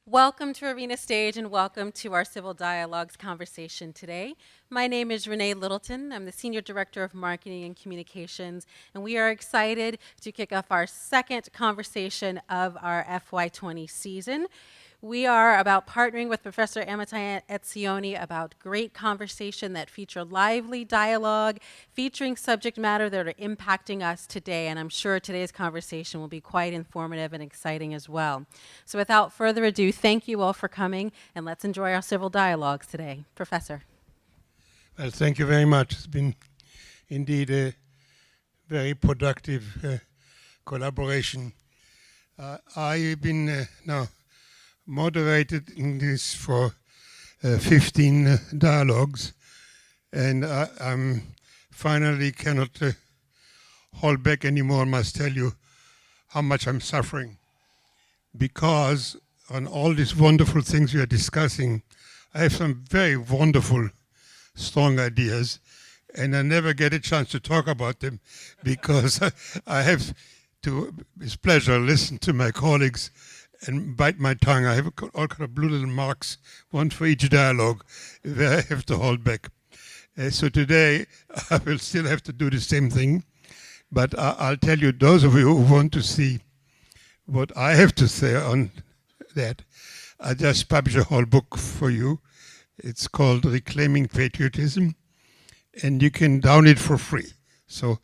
Welcome to Arena Stage and welcome to our Civil Dialogues conversation today. My name is Renee Littleton. I'm the Senior Director of Marketing and Communications, and we are excited to kick off our second conversation of our FY20 season. We are about partnering with Professor Amitai Etzioni about great conversation that feature lively dialogue, featuring subject matter that are impacting us today, and I'm sure today's conversation will be quite informative and exciting as well. So without further ado, thank you all for coming, and let's enjoy our civil dialogues today. Professor. Well, thank you very much. It's been indeed a very productive collaboration. I've been now moderated in this for 15 dialogues, and I'm finally cannot hold back anymore. I must tell you how much I'm suffering, because on all these wonderful things we are discussing, I have some very wonderful, strong ideas, and I never get a chance to talk about them because I have to, with pleasure, listen to my colleagues and bite my tongue. I have all kind of blue little marks, one for each dialogue, where I have to hold back. So today, I will still have to do the same thing, but I'll tell you, those of you who want to see what I have to say on that, I just published a whole book for you. It's called Reclaiming Patriotism, and you can download it for free. So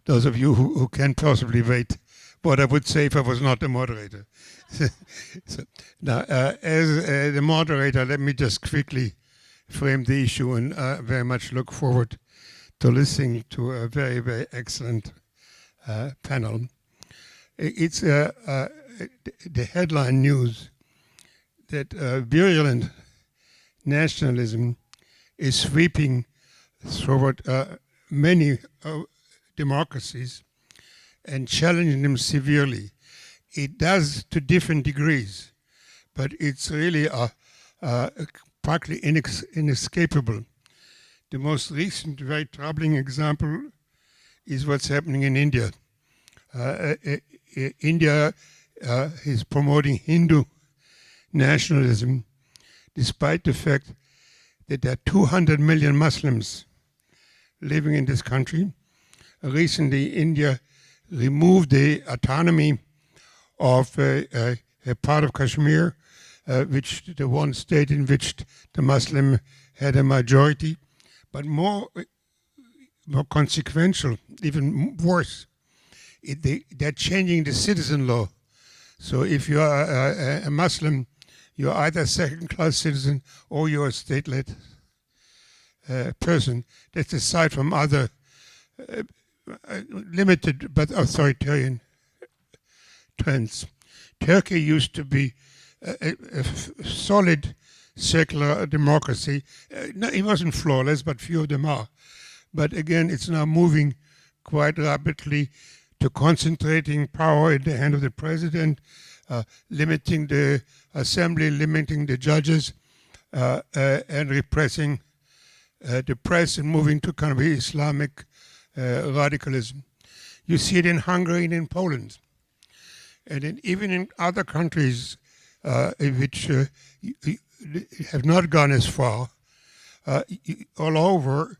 those of you who can possibly wait, what I would say if I was not the moderator. So, now, as the moderator, let me just quickly frame the issue, and very much look forward to listening to a very, very excellent panel. It's the headline news that virulent nationalism is sweeping throughout many democracies and challenging them severely. It does to different degrees, but it's really practically inescapable. The most recent, very troubling example is what's happening in India. India is promoting Hindu nationalism, despite the fact that there are 200 million Muslims living in this country. Recently, India removed the autonomy of a part of Kashmir, which the one state in which the Muslim had a majority. But more consequential, even worse, they're changing the citizen law. So if you are a Muslim, you're either a second-class citizen or you're a state-led person. That's aside from other limited but authoritarian trends. Turkey used to be a solid secular democracy. No, it wasn't flawless, but few of them are. But again, it's now moving quite rapidly to concentrating power in the hand of the president, limiting the assembly, limiting the judges, and repressing the press, and moving to kind of Islamic radicalism. You see it in Hungary and in Poland. And even in other countries which have not gone as far, all over,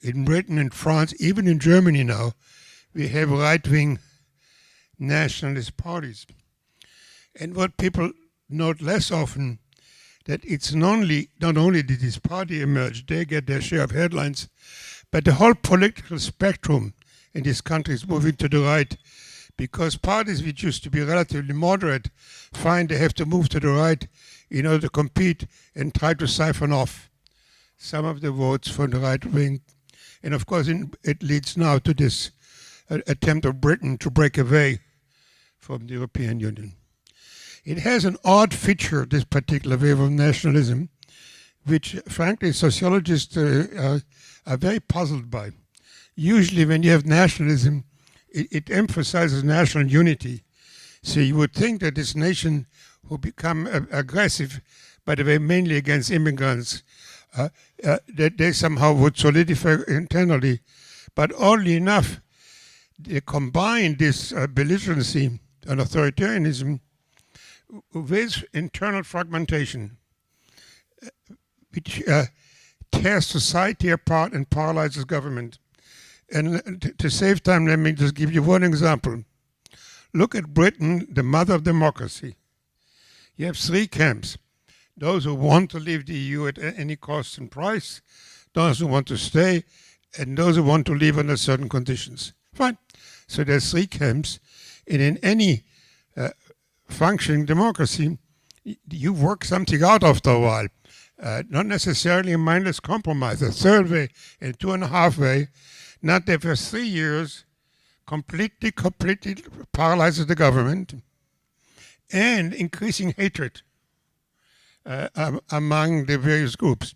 in Britain and France, even in Germany now, we have right-wing nationalist parties. And what people note less often, that it's not only did this party emerge, they get their share of headlines, but the whole political spectrum in this country is moving to the right, because parties which used to be relatively moderate find they have to move to the right in order to compete and try to siphon off some of the votes from the right wing. And of course, it leads now to this attempt of Britain to break away from the European Union. It has an odd feature, this particular wave of nationalism, which frankly sociologists are very puzzled by. Usually when you have nationalism, it emphasizes national unity. So you would think that this nation will become aggressive, by the way, mainly against immigrants, that they somehow would solidify internally. But oddly enough, they combine this belligerency and authoritarianism with internal fragmentation, which tears society apart and paralyzes government. And to save time, let me just give you one example. Look at Britain, the mother of democracy. You have three camps. Those who want to leave the EU at any cost and price, those who want to stay, and those who want to leave under certain conditions. Fine. So there's three camps. And in any functioning democracy, you work something out after a while. Not necessarily a mindless compromise. A third way and 2.5 way, not that for 3 years, completely paralyzes the government and increasing hatred among the various groups.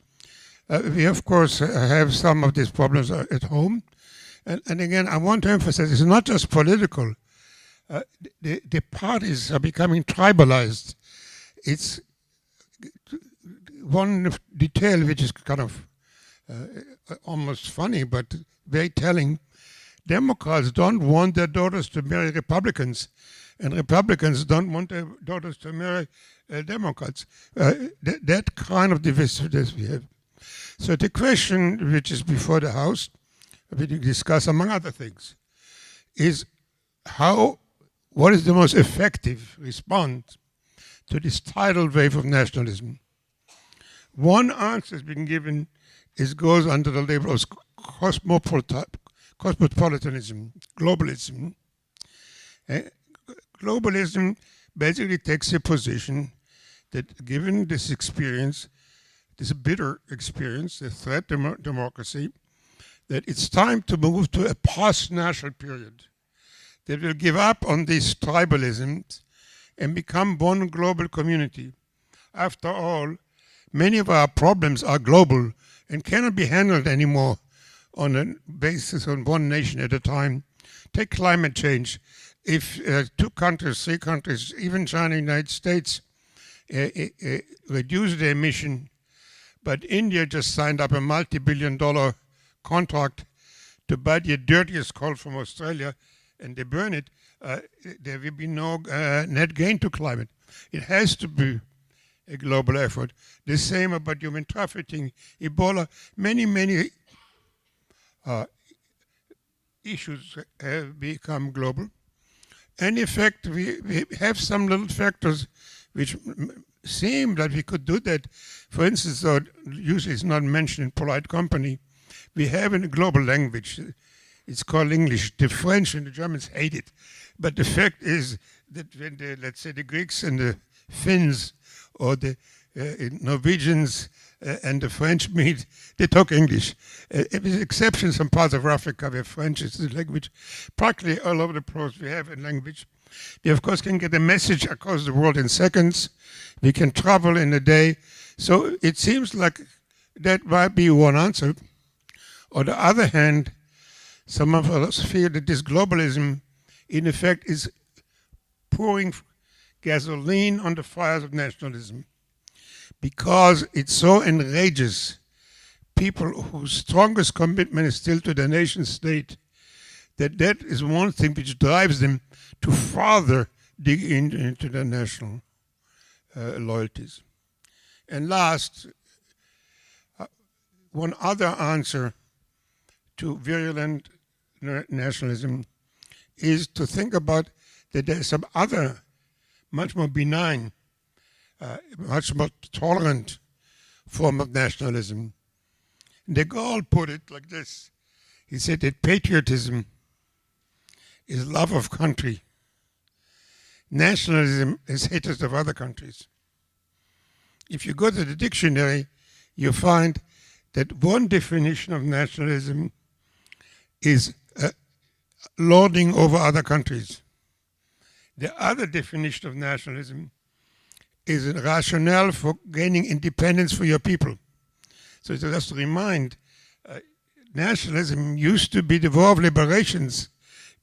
We, of course, have some of these problems at home. And again, I want to emphasize it's not just political. The parties are becoming tribalized. It's one detail which is kind of almost funny, but very telling. Democrats don't want their daughters to marry Republicans, and Republicans don't want their daughters to marry Democrats. That kind of divisiveness we have. So the question which is before the House, we discuss among other things, is what is the most effective response to this tidal wave of nationalism? One answer has been given, goes under the label of cosmopolitanism, globalism. Globalism basically takes a position that given this experience, this bitter experience, the threat to democracy, that it's time to move to a post-national period that will give up on these tribalisms and become one global community. After all, many of our problems are global and cannot be handled anymore on a basis on one nation at a time. Take climate change. If 2 countries, 3 countries, even China, United States, reduce their emission, but India just signed up a multi-billion-dollar contract to buy the dirtiest coal from Australia, and they burn it, there will be no net gain to climate. It has to be a global effort. The same about human trafficking, Ebola, many issues have become global. And in fact, we have some little factors which seem that we could do that. For instance, usually it's not mentioned in polite company, we have a global language. It's called English. The French and the Germans hate it. But the fact is that when let's say the Greeks and the Finns or the Norwegians and the French meet, they talk English. With exceptions, some parts of Africa where French is the language. Practically all over the place we have a language. We, of course, can get a message across the world in seconds. We can travel in a day. So it seems like that might be one answer. On the other hand, some of us feel that this globalism, in effect, is pouring gasoline on the fires of nationalism because it so enrages people whose strongest commitment is still to the nation state, that is one thing which drives them to further dig into their national loyalties. And last, one other answer to virulent nationalism is to think about that there's some other, much more benign, much more tolerant form of nationalism. De Gaulle put it like this. He said that patriotism is love of country. Nationalism is hatred of other countries. If you go to the dictionary, you find that one definition of nationalism is lording over other countries. The other definition of nationalism is a rationale for gaining independence for your people. So just to remind, nationalism used to be the war of liberations,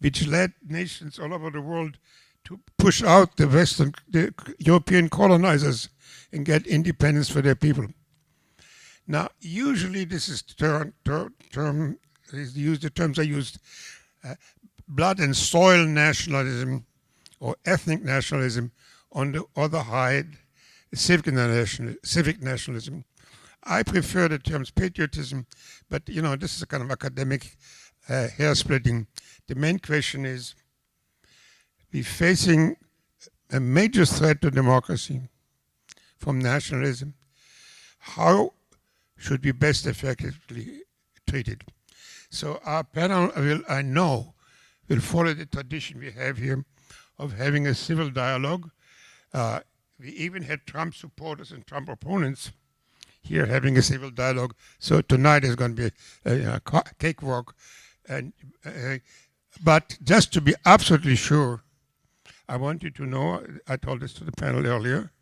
which led nations all over the world to push out the European colonizers and get independence for their people. Now, usually this is the terms are used, blood and soil nationalism, or ethnic nationalism, On the other hand, civic nationalism. I prefer the terms patriotism, but this is a kind of academic hair splitting. The main question is, we're facing a major threat to democracy from nationalism. How should we best effectively treat it? So our panel I know, will follow the tradition we have here of having a civil dialogue. We even had Trump supporters and Trump opponents here having a civil dialogue. So tonight is going to be a cakewalk. But just to be absolutely sure, I want you to know, I told this to the panel earlier,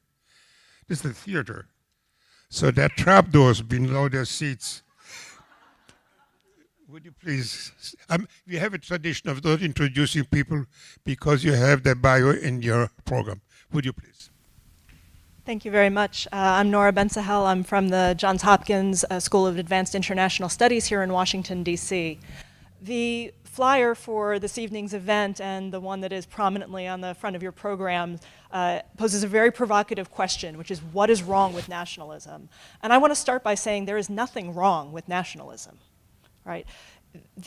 this is a theater. So there are trapdoors below their seats. Would you please, we have a tradition of not introducing people because you have their bio in your program. Would you please? Thank you very much. I'm Nora Bensahel. I'm from the Johns Hopkins School of Advanced International Studies here in Washington, D.C. The flyer for this evening's event and the one that is prominently on the front of your program poses a very provocative question, which is, what is wrong with nationalism? And I want to start by saying there is nothing wrong with nationalism, right?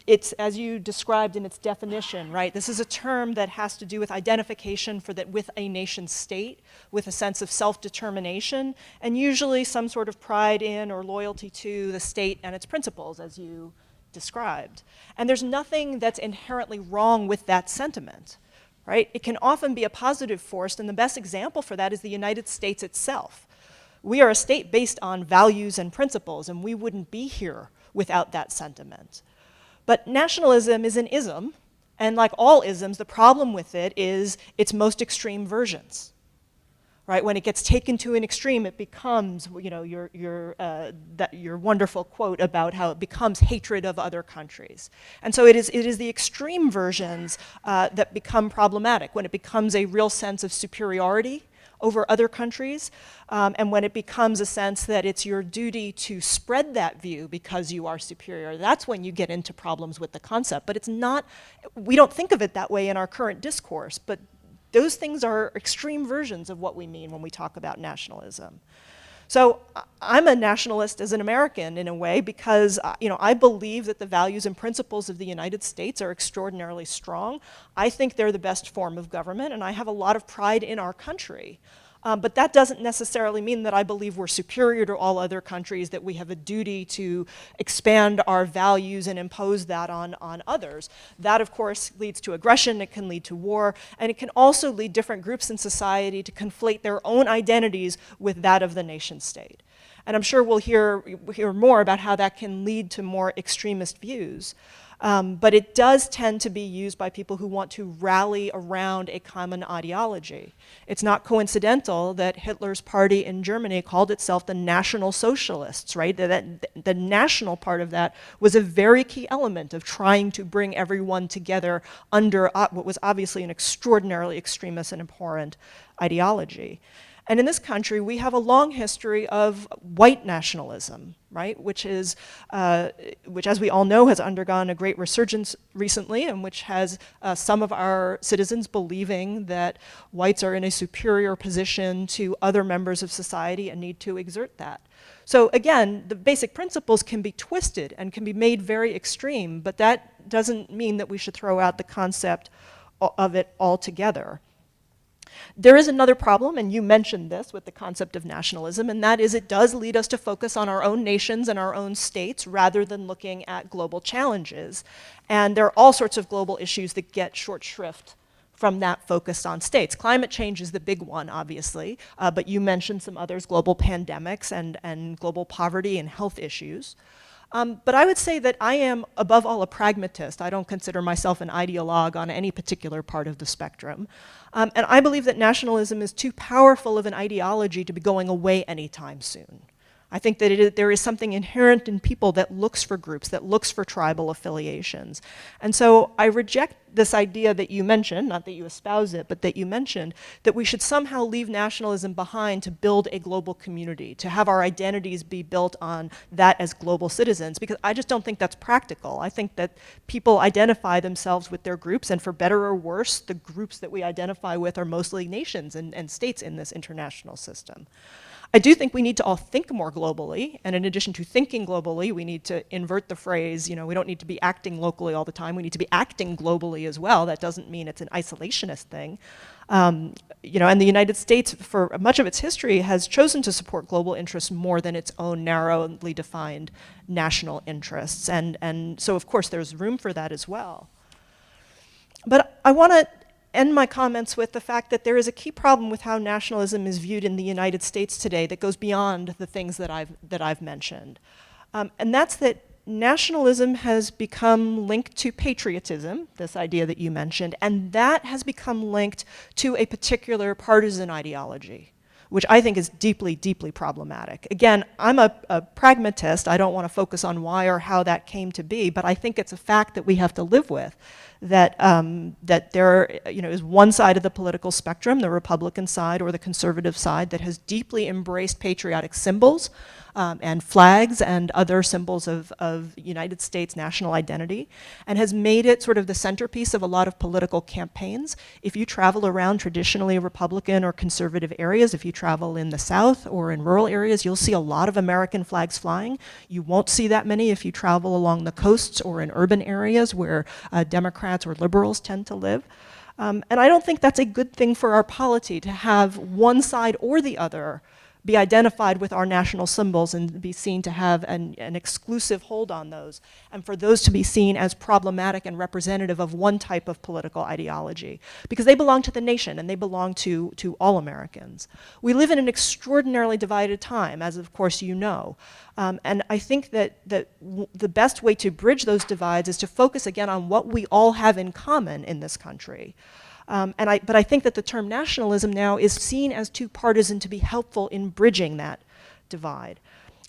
It's, as you described in its definition, right? This is a term that has to do with identification with a nation state, with a sense of self-determination, and usually some sort of pride in or loyalty to the state and its principles, as you described. And there's nothing that's inherently wrong with that sentiment, right? It can often be a positive force, and the best example for that is the United States itself. We are a state based on values and principles, and we wouldn't be here without that sentiment. But nationalism is an ism, and like all isms, the problem with it is its most extreme versions, right? When it gets taken to an extreme, it becomes, your wonderful quote about how it becomes hatred of other countries. And so it is the extreme versions that become problematic, when it becomes a real sense of superiority over other countries, and when it becomes a sense that it's your duty to spread that view because you are superior. That's when you get into problems with the concept. But it's not, we don't think of it that way in our current discourse, but those things are extreme versions of what we mean when we talk about nationalism. So I'm a nationalist as an American in a way because I believe that the values and principles of the United States are extraordinarily strong. I think they're the best form of government, and I have a lot of pride in our country. But that doesn't necessarily mean that I believe we're superior to all other countries, that we have a duty to expand our values and impose that on others. That, of course, leads to aggression, it can lead to war, and it can also lead different groups in society to conflate their own identities with that of the nation state. And I'm sure we'll hear more about how that can lead to more extremist views. But it does tend to be used by people who want to rally around a common ideology. It's not coincidental that Hitler's party in Germany called itself the National Socialists, right? The national part of that was a very key element of trying to bring everyone together under what was obviously an extraordinarily extremist and abhorrent ideology. And in this country, we have a long history of white nationalism, right? Which, as we all know, has undergone a great resurgence recently, and which has some of our citizens believing that whites are in a superior position to other members of society and need to exert that. So again, the basic principles can be twisted and can be made very extreme, but that doesn't mean that we should throw out the concept of it altogether. There is another problem, and you mentioned this with the concept of nationalism, and that is it does lead us to focus on our own nations and our own states rather than looking at global challenges. And there are all sorts of global issues that get short shrift from that focus on states. Climate change is the big one, obviously, but you mentioned some others, global pandemics and global poverty and health issues. But I would say that I am, above all, a pragmatist. I don't consider myself an ideologue on any particular part of the spectrum. And I believe that nationalism is too powerful of an ideology to be going away anytime soon. I think that there is something inherent in people that looks for groups, that looks for tribal affiliations. And so I reject this idea that you mentioned, not that you espouse it, but that you mentioned, that we should somehow leave nationalism behind to build a global community, to have our identities be built on that as global citizens, because I just don't think that's practical. I think that people identify themselves with their groups, and for better or worse, the groups that we identify with are mostly nations and states in this international system. I do think we need to all think more globally, and in addition to thinking globally, we need to invert the phrase, we don't need to be acting locally all the time, we need to be acting globally as well. That doesn't mean it's an isolationist thing. And the United States, for much of its history, has chosen to support global interests more than its own narrowly defined national interests, and so of course there's room for that as well. But I want to end my comments with the fact that there is a key problem with how nationalism is viewed in the United States today that goes beyond the things that I've mentioned. And that's that nationalism has become linked to patriotism, this idea that you mentioned, and that has become linked to a particular partisan ideology, which I think is deeply, deeply problematic. Again, I'm a pragmatist. I don't want to focus on why or how that came to be, but I think it's a fact that we have to live with, that there is one side of the political spectrum, the Republican side or the conservative side, that has deeply embraced patriotic symbols and flags and other symbols of United States national identity, and has made it sort of the centerpiece of a lot of political campaigns. If you travel around traditionally Republican or conservative areas, if you travel in the South or in rural areas, you'll see a lot of American flags flying. You won't see that many if you travel along the coasts or in urban areas where Democrats or liberals tend to live. And I don't think that's a good thing for our polity, to have one side or the other be identified with our national symbols and be seen to have an exclusive hold on those, and for those to be seen as problematic and representative of one type of political ideology, because they belong to the nation and they belong to all Americans. We live in an extraordinarily divided time, as of course you know, and I think that the best way to bridge those divides is to focus again on what we all have in common in this country. But I think that the term nationalism now is seen as too partisan to be helpful in bridging that divide.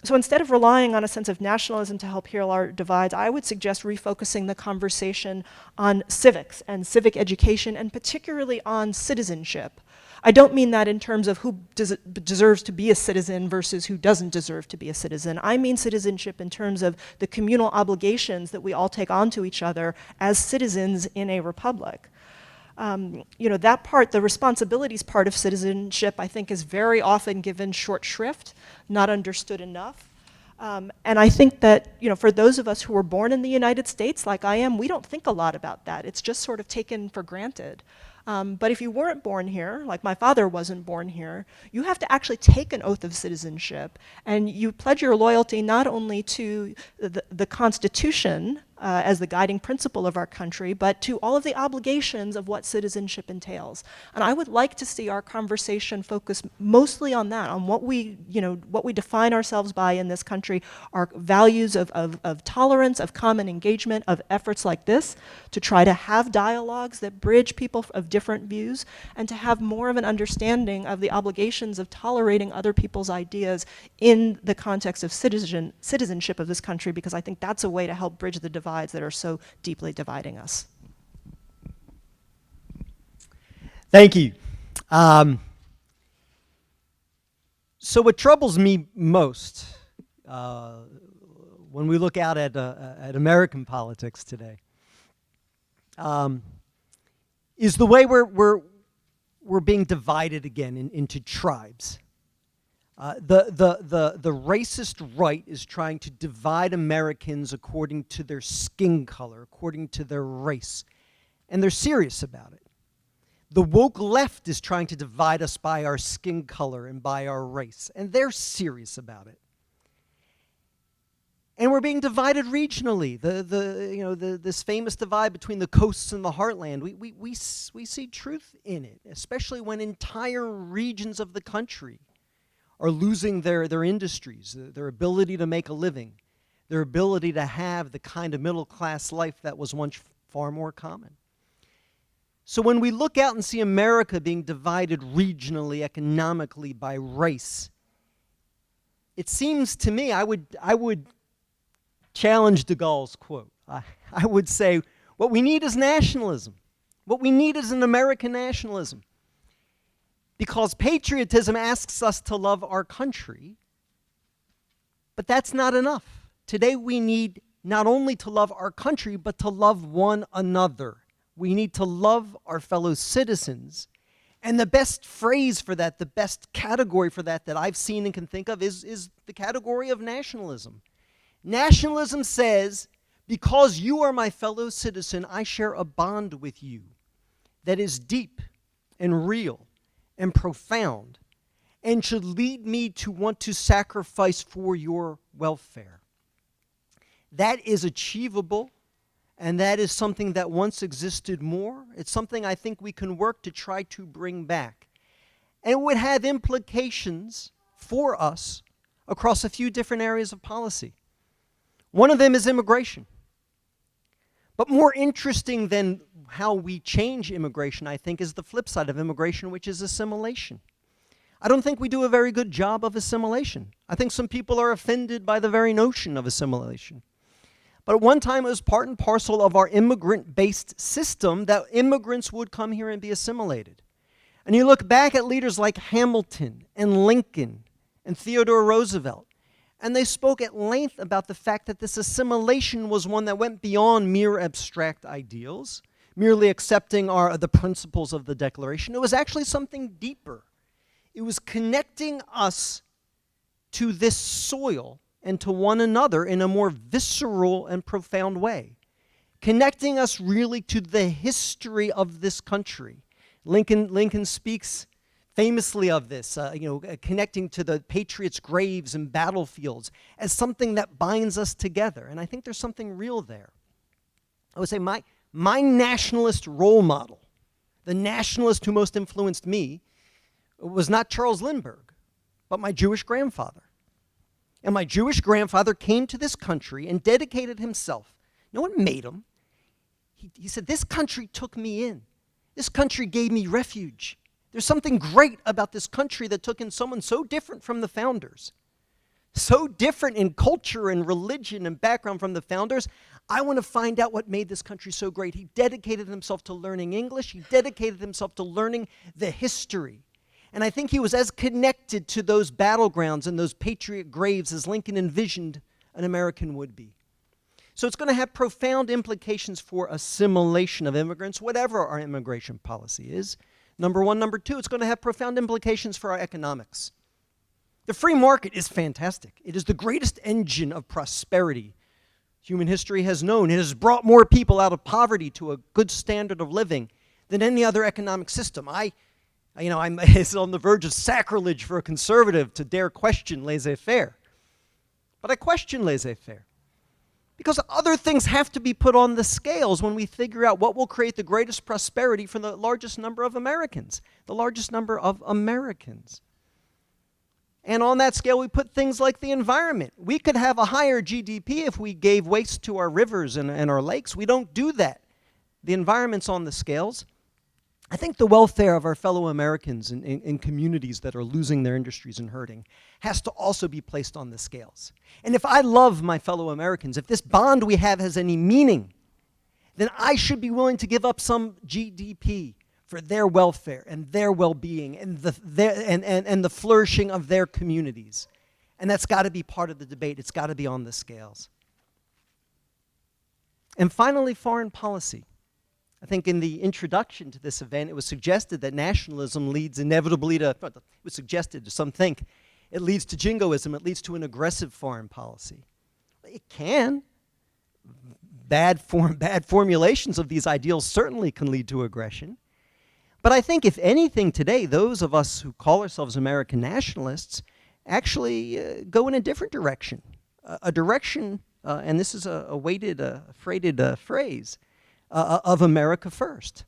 So instead of relying on a sense of nationalism to help heal our divides, I would suggest refocusing the conversation on civics and civic education, and particularly on citizenship. I don't mean that in terms of who deserves to be a citizen versus who doesn't deserve to be a citizen. I mean citizenship in terms of the communal obligations that we all take on to each other as citizens in a republic. That part, the responsibilities part of citizenship, I think is very often given short shrift, not understood enough. And I think that, for those of us who were born in the United States, like I am, we don't think a lot about that. It's just sort of taken for granted. But if you weren't born here, like my father wasn't born here, you have to actually take an oath of citizenship, and you pledge your loyalty not only to the Constitution as the guiding principle of our country, but to all of the obligations of what citizenship entails. And I would like to see our conversation focus mostly on that, on what we define ourselves by in this country, our values of tolerance, of common engagement, of efforts like this, to try to have dialogues that bridge people of different views, and to have more of an understanding of the obligations of tolerating other people's ideas in the context of citizenship of this country, because I think that's a way to help bridge the divides that are so deeply dividing us. Thank you. So what troubles me most when we look out at American politics today is the way we're being divided again into tribes. The racist right is trying to divide Americans according to their skin color, according to their race, and they're serious about it. The woke left is trying to divide us by our skin color and by our race, and they're serious about it. And we're being divided regionally. This famous divide between the coasts and the heartland. We see truth in it, especially when entire regions of the country are losing their industries, their ability to make a living, their ability to have the kind of middle-class life that was once far more common. So when we look out and see America being divided regionally, economically, by race, it seems to me, I would challenge de Gaulle's quote. I would say what we need is nationalism. What we need is an American nationalism. Because patriotism asks us to love our country, but that's not enough. Today we need not only to love our country, but to love one another. We need to love our fellow citizens. And the best phrase for that, the best category for that I've seen and can think of is the category of nationalism. Nationalism says, because you are my fellow citizen, I share a bond with you that is deep and real and profound and should lead me to want to sacrifice for your welfare. That is achievable, and that is something that once existed more. It's something I think we can work to try to bring back. And it would have implications for us across a few different areas of policy. One of them is immigration. But more interesting than how we change immigration, I think, is the flip side of immigration, which is assimilation. I don't think we do a very good job of assimilation. I think some people are offended by the very notion of assimilation. But at one time, it was part and parcel of our immigrant-based system that immigrants would come here and be assimilated. And you look back at leaders like Hamilton and Lincoln and Theodore Roosevelt, and they spoke at length about the fact that this assimilation was one that went beyond mere abstract ideals, merely accepting the principles of the Declaration. It was actually something deeper. It was connecting us to this soil and to one another in a more visceral and profound way, connecting us really to the history of this country. Lincoln speaks famously of this, connecting to the patriots' graves and battlefields as something that binds us together. And I think there's something real there. I would say my nationalist role model, the nationalist who most influenced me, was not Charles Lindbergh, but my Jewish grandfather. And my Jewish grandfather came to this country and dedicated himself. No one made him. He said, this country took me in. This country gave me refuge. There's something great about this country that took in someone so different from the founders, so different in culture and religion and background from the founders. I want to find out what made this country so great. He dedicated himself to learning English. He dedicated himself to learning the history. And I think he was as connected to those battlegrounds and those patriot graves as Lincoln envisioned an American would be. So it's going to have profound implications for assimilation of immigrants, whatever our immigration policy is. Number one. Number two, it's going to have profound implications for our economics. The free market is fantastic. It is the greatest engine of prosperity human history has known. It has brought more people out of poverty to a good standard of living than any other economic system. It's on the verge of sacrilege for a conservative to dare question laissez-faire. But I question laissez-faire because other things have to be put on the scales when we figure out what will create the greatest prosperity for the largest number of Americans, And on that scale, we put things like the environment. We could have a higher GDP if we gave waste to our rivers and our lakes. We don't do that. The environment's on the scales. I think the welfare of our fellow Americans in communities that are losing their industries and hurting has to also be placed on the scales. And if I love my fellow Americans, if this bond we have has any meaning, then I should be willing to give up some GDP for their welfare and their well-being and the flourishing of their communities. And that's got to be part of the debate. It's got to be on the scales. And finally, foreign policy. I think in the introduction to this event, it was suggested that nationalism leads inevitably to, it was suggested, some think, it leads to jingoism, it leads to an aggressive foreign policy. It can. Bad formulations of these ideals certainly can lead to aggression. But I think if anything today, those of us who call ourselves American nationalists actually go in a different direction. A direction, and this is a weighted, freighted phrase, of America first.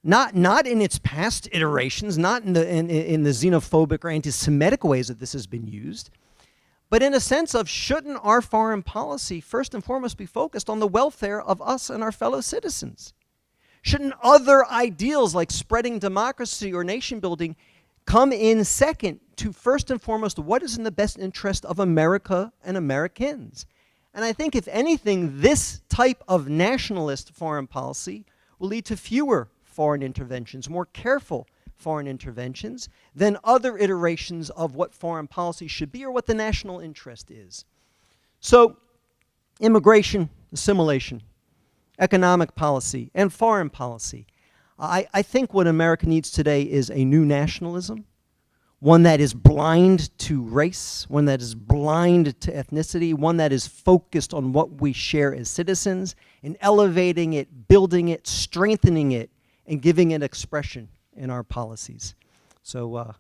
Not in its past iterations, not in the xenophobic or anti-Semitic ways that this has been used, but in a sense of shouldn't our foreign policy first and foremost be focused on the welfare of us and our fellow citizens? Shouldn't other ideals like spreading democracy or nation building come in second to, first and foremost, what is in the best interest of America and Americans. And I think, if anything, this type of nationalist foreign policy will lead to fewer foreign interventions, more careful foreign interventions, than other iterations of what foreign policy should be or what the national interest is. So, immigration, assimilation, economic policy, and foreign policy. I think what America needs today is a new nationalism, one that is blind to race, one that is blind to ethnicity, one that is focused on what we share as citizens, and elevating it, building it, strengthening it, and giving it expression in our policies. So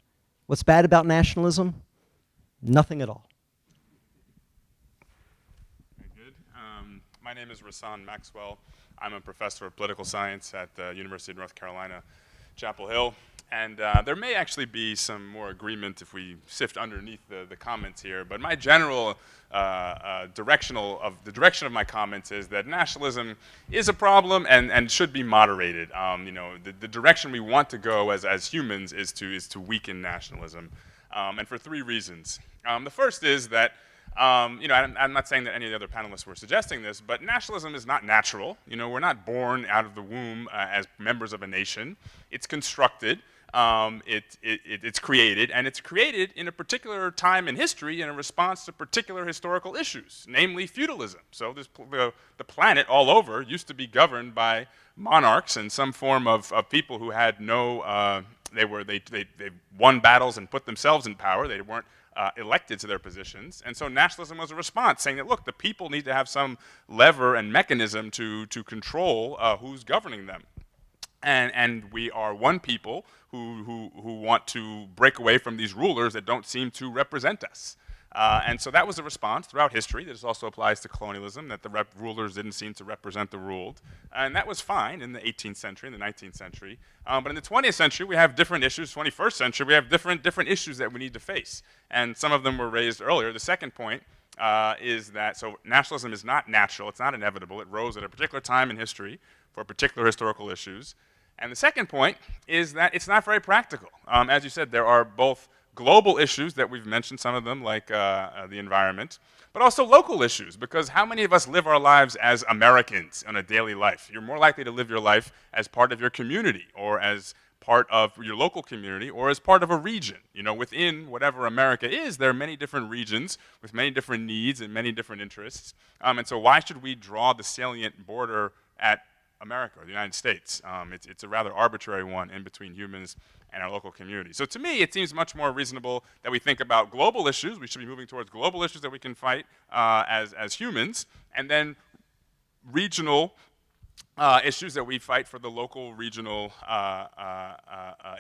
what's bad about nationalism? Nothing at all. Very good. My name is Rahsaan Maxwell. I'm a professor of political science at the University of North Carolina, Chapel Hill. And there may actually be some more agreement if we sift underneath the comments here. But my general direction of my comments is that nationalism is a problem and should be moderated. The direction we want to go as humans is to weaken nationalism, and for three reasons. The first is that I'm not saying that any of the other panelists were suggesting this, but nationalism is not natural. We're not born out of the womb as members of a nation. It's constructed. It's created, and it's created in a particular time in history in a response to particular historical issues, namely feudalism. So the planet all over used to be governed by monarchs and some form of people who had no, they won battles and put themselves in power. They weren't elected to their positions. And so nationalism was a response, saying that, look, the people need to have some lever and mechanism to control who's governing them. And we are one people who want to break away from these rulers that don't seem to represent us. And so that was a response throughout history. This also applies to colonialism, that the rulers didn't seem to represent the ruled. And that was fine in the 18th century, in the 19th century. But in the 20th century, we have different issues. 21st century, we have different issues that we need to face. And some of them were raised earlier. The second point is that, so nationalism is not natural. It's not inevitable. It rose at a particular time in history for particular historical issues. And the second point is that it's not very practical. As you said, there are both global issues that we've mentioned, some of them, like the environment, but also local issues, because how many of us live our lives as Americans in a daily life? You're more likely to live your life as part of your community, or as part of your local community, or as part of a region. Within whatever America is, there are many different regions with many different needs and many different interests. And so why should we draw the salient border at America or the United States? It's a rather arbitrary one in between humans and our local community. So to me, it seems much more reasonable that we think about global issues. We should be moving towards global issues that we can fight as humans, and then regional issues that we fight for the local, regional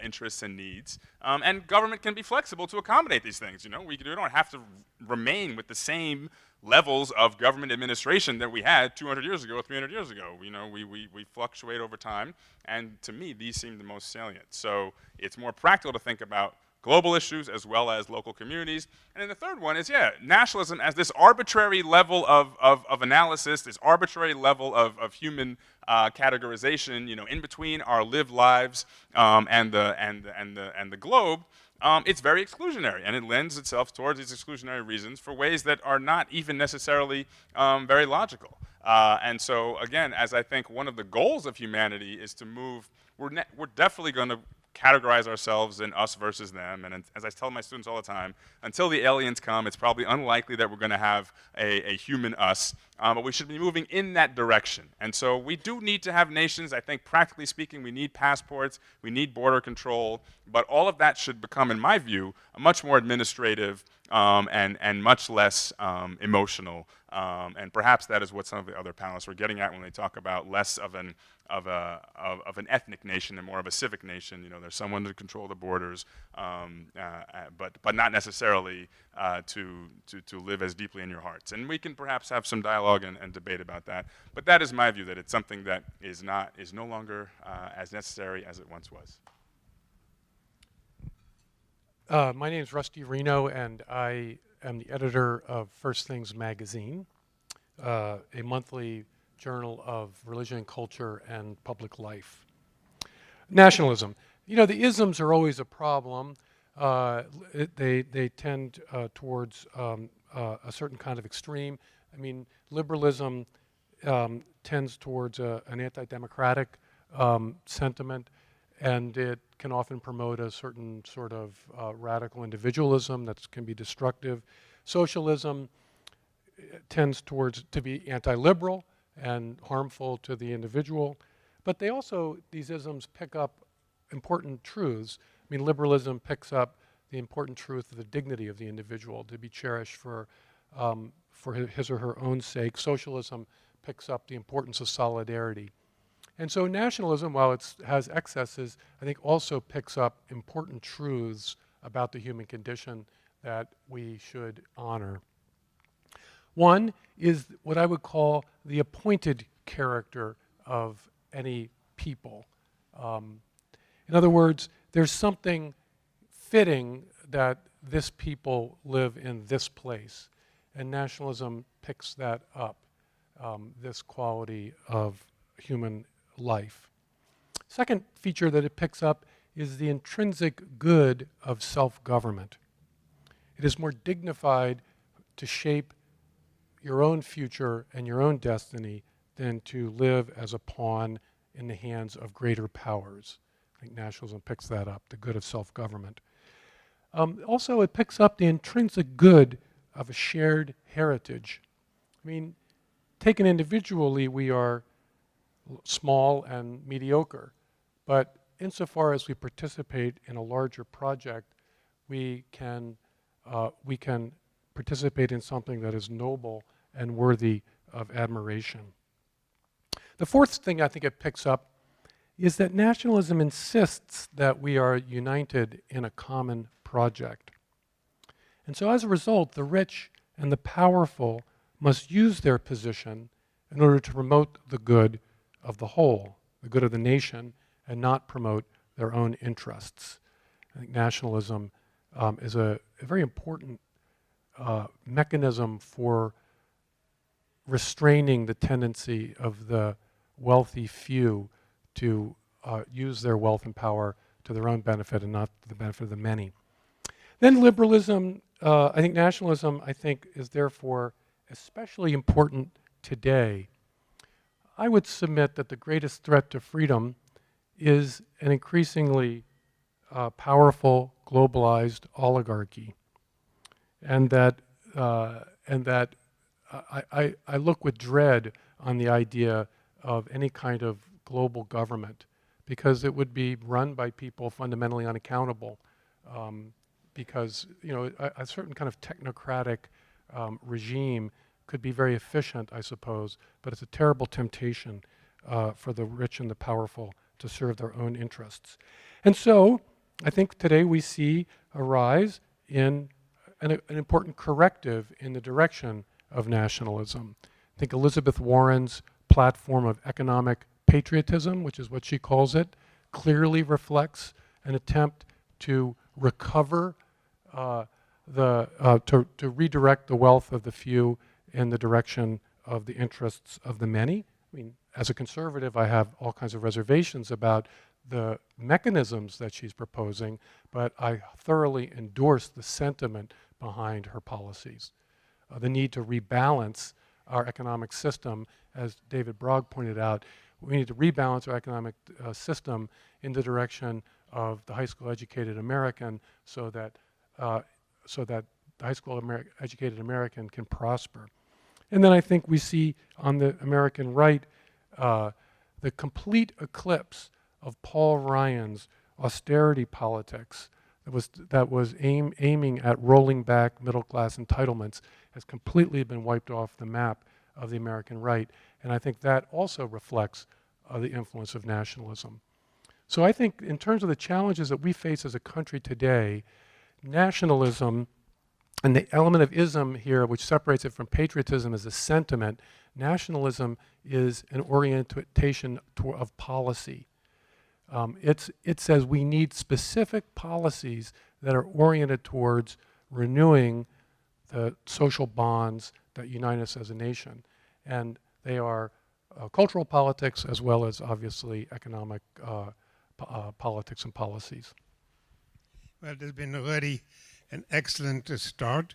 interests and needs. And government can be flexible to accommodate these things. We don't have to remain with the same levels of government administration that we had 200 years ago, 300 years ago. We fluctuate over time, and to me, these seem the most salient. So it's more practical to think about global issues as well as local communities. And then the third one is, nationalism as this arbitrary level of analysis, this arbitrary level of human categorization, in between our lived lives and the globe. It's very exclusionary, and it lends itself towards these exclusionary reasons for ways that are not even necessarily very logical. And so, again, as I think one of the goals of humanity is to move, we're definitely going to categorize ourselves in us versus them. And as I tell my students all the time, until the aliens come, it's probably unlikely that we're going to have a human us, but we should be moving in that direction. And so we do need to have nations. I think practically speaking, we need passports, we need border control, but all of that should become, in my view, a much more administrative and much less emotional. And perhaps that is what some of the other panelists were getting at when they talk about less of an ethnic nation and more of a civic nation. There's someone to control the borders, but not necessarily to live as deeply in your hearts. And we can perhaps have some dialogue and debate about that. But that is my view, that it's something that is no longer as necessary as it once was. My name is Rusty Reno, and I am the editor of First Things magazine, a monthly journal of religion and culture and public life. Nationalism. The isms are always a problem. They tend towards a certain kind of extreme. I mean, liberalism tends towards an anti-democratic sentiment, and it can often promote a certain sort of radical individualism that can be destructive. Socialism tends towards to be anti-liberal and harmful to the individual, but they also, these isms pick up important truths. I mean, liberalism picks up the important truth of the dignity of the individual to be cherished for his or her own sake. Socialism picks up the importance of solidarity. And so nationalism, while it has excesses, I think also picks up important truths about the human condition that we should honor. One is what I would call the appointed character of any people. In other words, there's something fitting that this people live in this place, and nationalism picks that up, this quality of human life. Second feature that it picks up is the intrinsic good of self-government. It is more dignified to shape your own future and your own destiny than to live as a pawn in the hands of greater powers. I think nationalism picks that up, the good of self-government. Also, it picks up the intrinsic good of a shared heritage. I mean, taken individually, we are small and mediocre, but insofar as we participate in a larger project, we can participate in something that is noble and worthy of admiration. The fourth thing I think it picks up is that nationalism insists that we are united in a common project. And so as a result, the rich and the powerful must use their position in order to promote the good of the whole, the good of the nation, and not promote their own interests. I think nationalism is a very important mechanism for restraining the tendency of the wealthy few to use their wealth and power to their own benefit and not to the benefit of the many. Then liberalism, I think nationalism, is therefore especially important today. I would submit that the greatest threat to freedom is an increasingly powerful, globalized oligarchy, and that I look with dread on the idea of any kind of global government, because it would be run by people fundamentally unaccountable, because a certain kind of technocratic regime could be very efficient, I suppose, but it's a terrible temptation for the rich and the powerful to serve their own interests. And so I think today we see a rise in an important corrective in the direction of nationalism. I think Elizabeth Warren's platform of economic patriotism, which is what she calls it, clearly reflects an attempt to recover to redirect the wealth of the few in the direction of the interests of the many. I mean, as a conservative, I have all kinds of reservations about the mechanisms that she's proposing, but I thoroughly endorse the sentiment behind her policies. The need to rebalance our economic system, as David Brog pointed out, we need to rebalance our economic system in the direction of the high school educated American so that the high school educated American can prosper. And then I think we see on the American right the complete eclipse of Paul Ryan's austerity politics that was aiming at rolling back middle-class entitlements has completely been wiped off the map of the American right. And I think that also reflects the influence of nationalism. So I think in terms of the challenges that we face as a country today, nationalism and the element of ism here, which separates it from patriotism as a sentiment, nationalism is an orientation of policy. It says we need specific policies that are oriented towards renewing the social bonds that unite us as a nation. And they are cultural politics as well as obviously economic politics and policies. Well, there's been already an excellent start,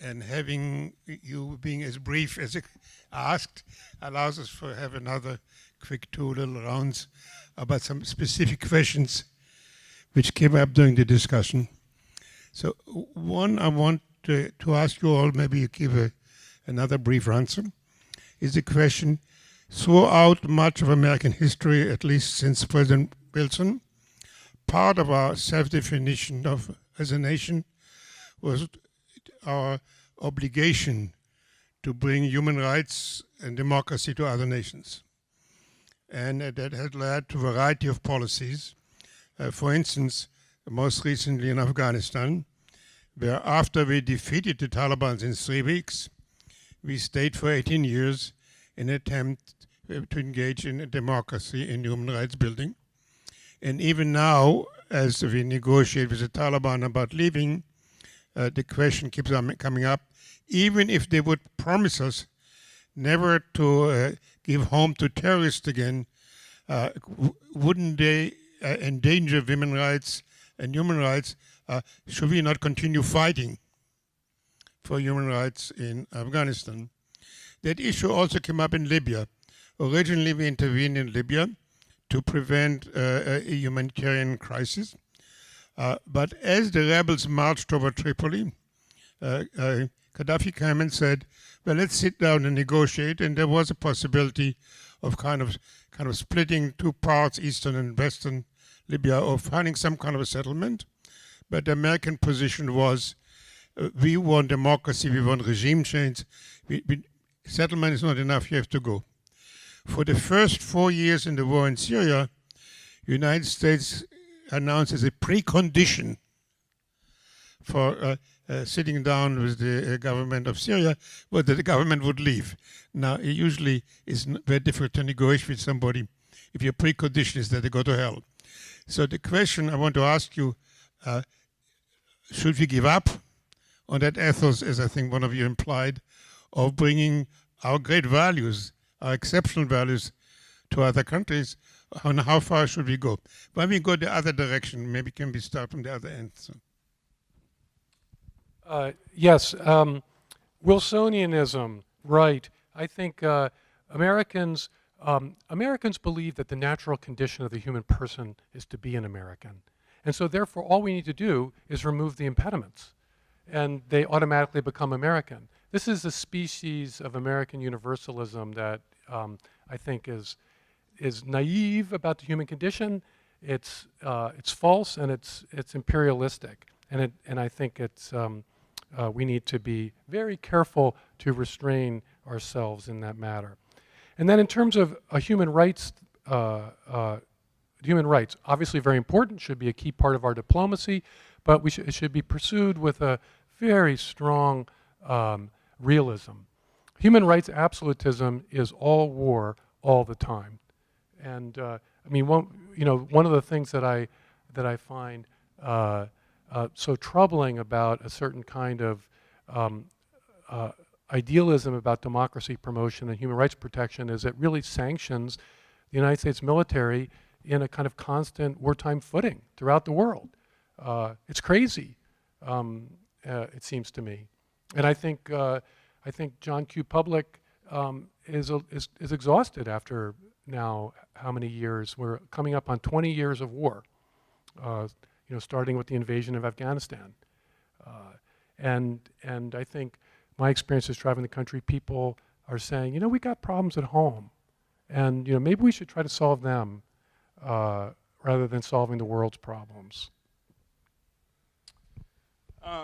and having you being as brief as asked allows us to have another quick 2 little rounds about some specific questions which came up during the discussion. So one I want to ask you all, maybe you give another brief answer, is the question, throughout much of American history, at least since President Wilson, part of our self-definition of as a nation was our obligation to bring human rights and democracy to other nations. And that had led to a variety of policies. For instance, most recently in Afghanistan, where after we defeated the Taliban in 3 weeks, we stayed for 18 years in an attempt to engage in a democracy and human rights building. And even now, as we negotiate with the Taliban about leaving, the question keeps on coming up. Even if they would promise us never to give home to terrorists again, wouldn't they endanger women's rights and human rights? Should we not continue fighting for human rights in Afghanistan? That issue also came up in Libya. Originally, we intervened in Libya to prevent a humanitarian crisis. But as the rebels marched over Tripoli, Gaddafi came and said, well, let's sit down and negotiate. And there was a possibility of kind of splitting 2 parts, eastern and western Libya, or finding some kind of a settlement. But the American position was, we want democracy, we want regime change. Settlement is not enough, you have to go. For the first 4 years in the war in Syria, the United States announced as a precondition for sitting down with the government of Syria was that the government would leave. Now, it usually is very difficult to negotiate with somebody if your precondition is that they go to hell. So the question I want to ask you, should we give up on that ethos, as I think one of you implied, of bringing our great values, our exceptional values, to other countries? And how far should we go? When we go the other direction, maybe can we start from the other end? So. Yes, Wilsonianism, right. I think Americans believe that the natural condition of the human person is to be an American. And so therefore all we need to do is remove the impediments, and they automatically become American. This is a species of American universalism that I think is naive about the human condition. It's false, and it's imperialistic, and I think it's we need to be very careful to restrain ourselves in that matter. And then in terms of human rights, obviously very important, should be a key part of our diplomacy, but it should be pursued with a very strong realism. Human rights absolutism is all war all the time. And I mean, one of the things that I find so troubling about a certain kind of idealism about democracy promotion and human rights protection is it really sanctions the United States military in a kind of constant wartime footing throughout the world. It's crazy, it seems to me, and I think John Q. Public is exhausted after now how many years? We're coming up on 20 years of war. Starting with the invasion of Afghanistan, and I think my experience is driving the country. People are saying, we got problems at home, and maybe we should try to solve them rather than solving the world's problems.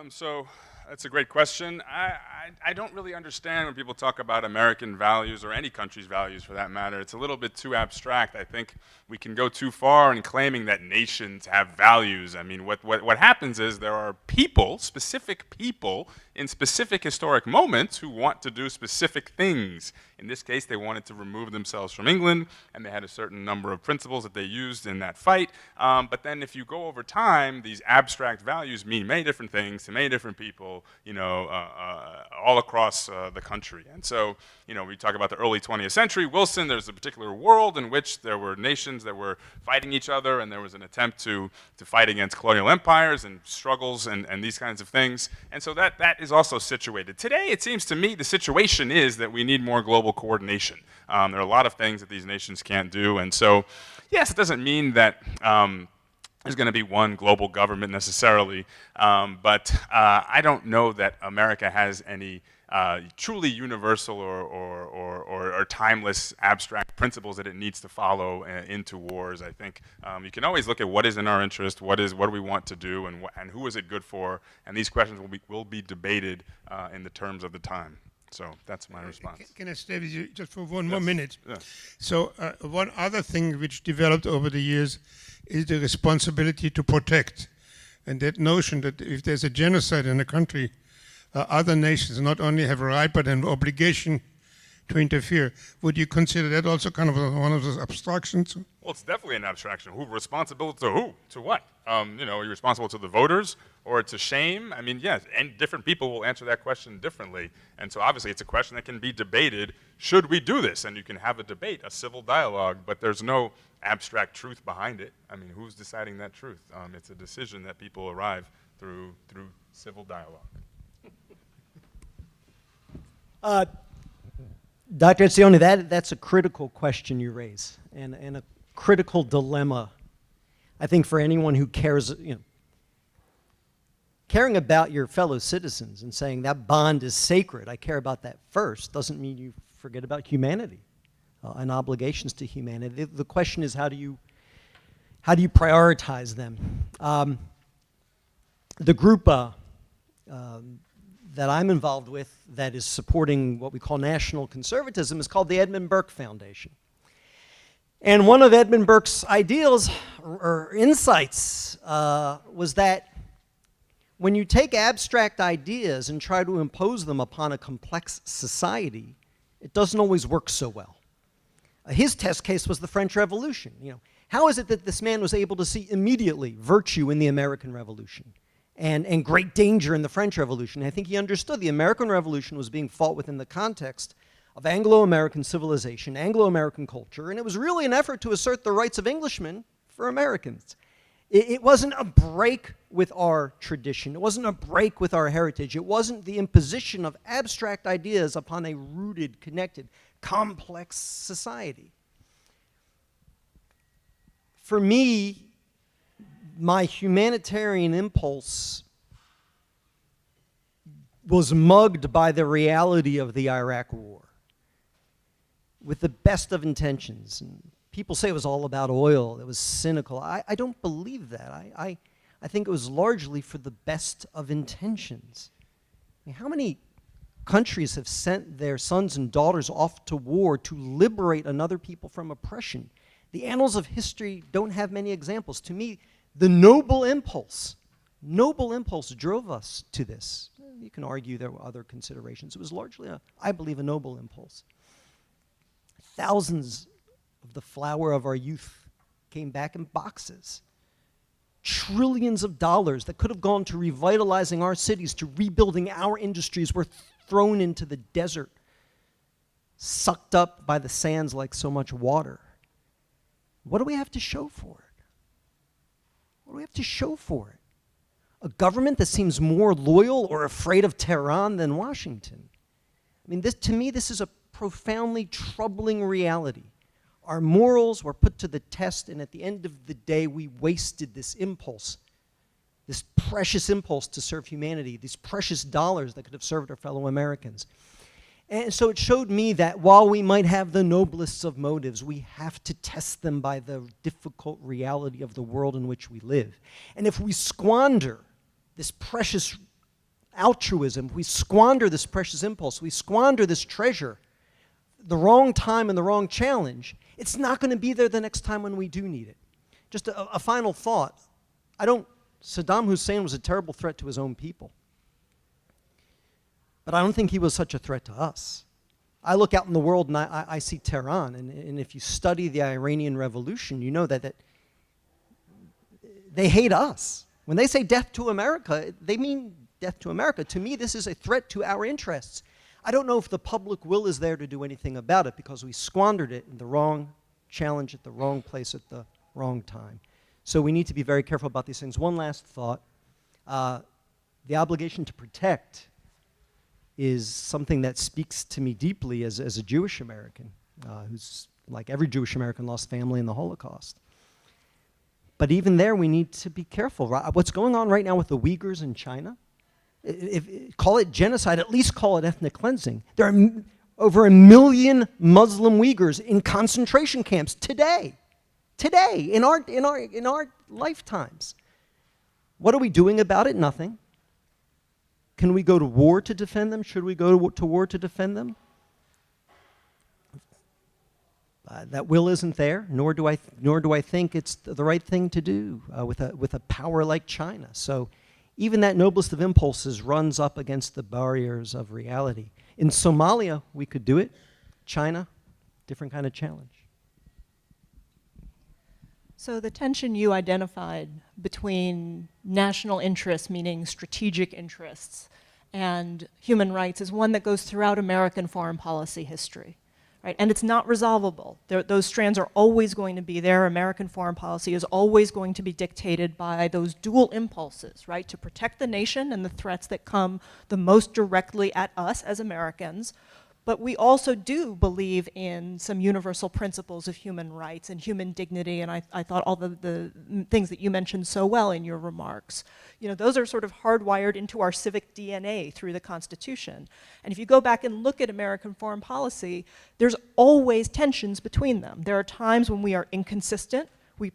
So that's a great question. I don't really understand when people talk about American values, or any country's values for that matter. It's a little bit too abstract. I think we can go too far in claiming that nations have values. I mean, what happens is there are people, specific people, in specific historic moments who want to do specific things. In this case, they wanted to remove themselves from England, and they had a certain number of principles that they used in that fight. But then if you go over time, these abstract values mean many different things to many different people people, all across the country. And so, we talk about the early 20th century, Wilson, there's a particular world in which there were nations that were fighting each other, and there was an attempt to fight against colonial empires and struggles and these kinds of things. And so that is also situated. Today, it seems to me the situation is that we need more global coordination. There are a lot of things that these nations can't do. And so, yes, it doesn't mean that there's going to be one global government necessarily, but I don't know that America has any truly universal or timeless abstract principles that it needs to follow into wars. I think you can always look at what is in our interest, what do we want to do, and who is it good for, and these questions will be debated in the terms of the time. So that's my response. Can I stay with you just for one more Yes. minute? Yes. So one other thing which developed over the years is the responsibility to protect. And that notion that if there's a genocide in a country, other nations not only have a right but an obligation to interfere. Would you consider that also kind of one of those abstractions? Well, it's definitely an abstraction. Who responsible to who? To what? Are you responsible to the voters or to shame? I mean, yes, and different people will answer that question differently. And so obviously it's a question that can be debated. Should we do this? And you can have a debate, a civil dialogue, but there's no abstract truth behind it. I mean, who's deciding that truth? It's a decision that people arrive through civil dialogue. Dr. Etzioni, that's a critical question you raise, and a critical dilemma, I think, for anyone who cares, caring about your fellow citizens and saying that bond is sacred, I care about that first, doesn't mean you forget about humanity and obligations to humanity. The question is, how do you prioritize them? The group that I'm involved with that is supporting what we call national conservatism is called the Edmund Burke Foundation. And one of Edmund Burke's ideals or insights was that when you take abstract ideas and try to impose them upon a complex society, it doesn't always work so well. His test case was the French Revolution. How is it that this man was able to see immediately virtue in the American Revolution and great danger in the French Revolution? I think he understood the American Revolution was being fought within the context of Anglo-American civilization, Anglo-American culture, and it was really an effort to assert the rights of Englishmen for Americans. It wasn't a break with our tradition. It wasn't a break with our heritage. It wasn't the imposition of abstract ideas upon a rooted, connected, complex society. For me, my humanitarian impulse was mugged by the reality of the Iraq War with the best of intentions. And people say it was all about oil, it was cynical. I don't believe that. I think it was largely for the best of intentions. I mean, how many countries have sent their sons and daughters off to war to liberate another people from oppression? The annals of history don't have many examples. To me, the noble impulse drove us to this. You can argue there were other considerations. It was largely, I believe, a noble impulse. Thousands of the flower of our youth came back in boxes. Trillions of dollars that could have gone to revitalizing our cities, to rebuilding our industries, were thrown into the desert, sucked up by the sands like so much water. What do we have to show for it? What do we have to show for it? A government that seems more loyal or afraid of Tehran than Washington. I mean, to me, this is a profoundly troubling reality. Our morals were put to the test, and at the end of the day, we wasted this impulse, this precious impulse to serve humanity, these precious dollars that could have served our fellow Americans. And so it showed me that while we might have the noblest of motives, we have to test them by the difficult reality of the world in which we live. And if we squander this precious altruism, if we squander this precious impulse, we squander this treasure, the wrong time and the wrong challenge, it's not going to be there the next time when we do need it. Just a final thought. Saddam Hussein was a terrible threat to his own people. But I don't think he was such a threat to us. I look out in the world and I see Tehran, and if you study the Iranian Revolution, you know that they hate us. When they say death to America, they mean death to America. To me, this is a threat to our interests. I don't know if the public will is there to do anything about it because we squandered it in the wrong challenge at the wrong place at the wrong time. So we need to be very careful about these things. One last thought. The obligation to protect is something that speaks to me deeply as a Jewish American who's, like every Jewish American, lost family in the Holocaust. But even there, we need to be careful. What's going on right now with the Uyghurs in China, call it genocide, at least call it ethnic cleansing. There are over 1 million Muslim Uyghurs in concentration camps today, in our lifetimes. What are we doing about it? Nothing. Can we go to war to defend them? Should we go to war to defend them? That will isn't there, nor do I think it's the right thing to do with a power like China. So even that noblest of impulses runs up against the barriers of reality. In Somalia, we could do it. China, different kind of challenge. So the tension you identified between national interests, meaning strategic interests, and human rights is one that goes throughout American foreign policy history. Right? And it's not resolvable. Those strands are always going to be there. American foreign policy is always going to be dictated by those dual impulses, right? To protect the nation and the threats that come the most directly at us as Americans. But we also do believe in some universal principles of human rights and human dignity, and I thought all the things that you mentioned so well in your remarks. You know, those are sort of hardwired into our civic DNA through the Constitution. And if you go back and look at American foreign policy, there's always tensions between them. There are times when we are inconsistent. We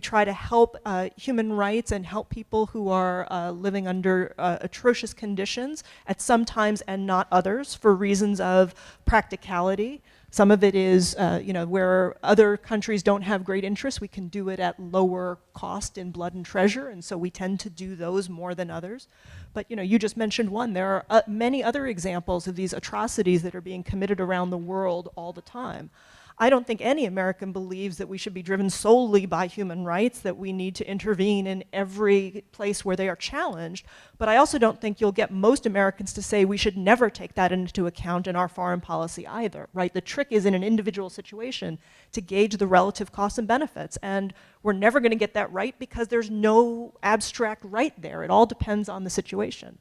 try to help human rights and help people who are living under atrocious conditions at some times and not others for reasons of practicality. Some of it is, where other countries don't have great interests, we can do it at lower cost in blood and treasure, and so we tend to do those more than others. But you just mentioned one. There are many other examples of these atrocities that are being committed around the world all the time. I don't think any American believes that we should be driven solely by human rights, that we need to intervene in every place where they are challenged. But I also don't think you'll get most Americans to say we should never take that into account in our foreign policy either, right? The trick is in an individual situation to gauge the relative costs and benefits. And we're never going to get that right because there's no abstract right there. It all depends on the situation.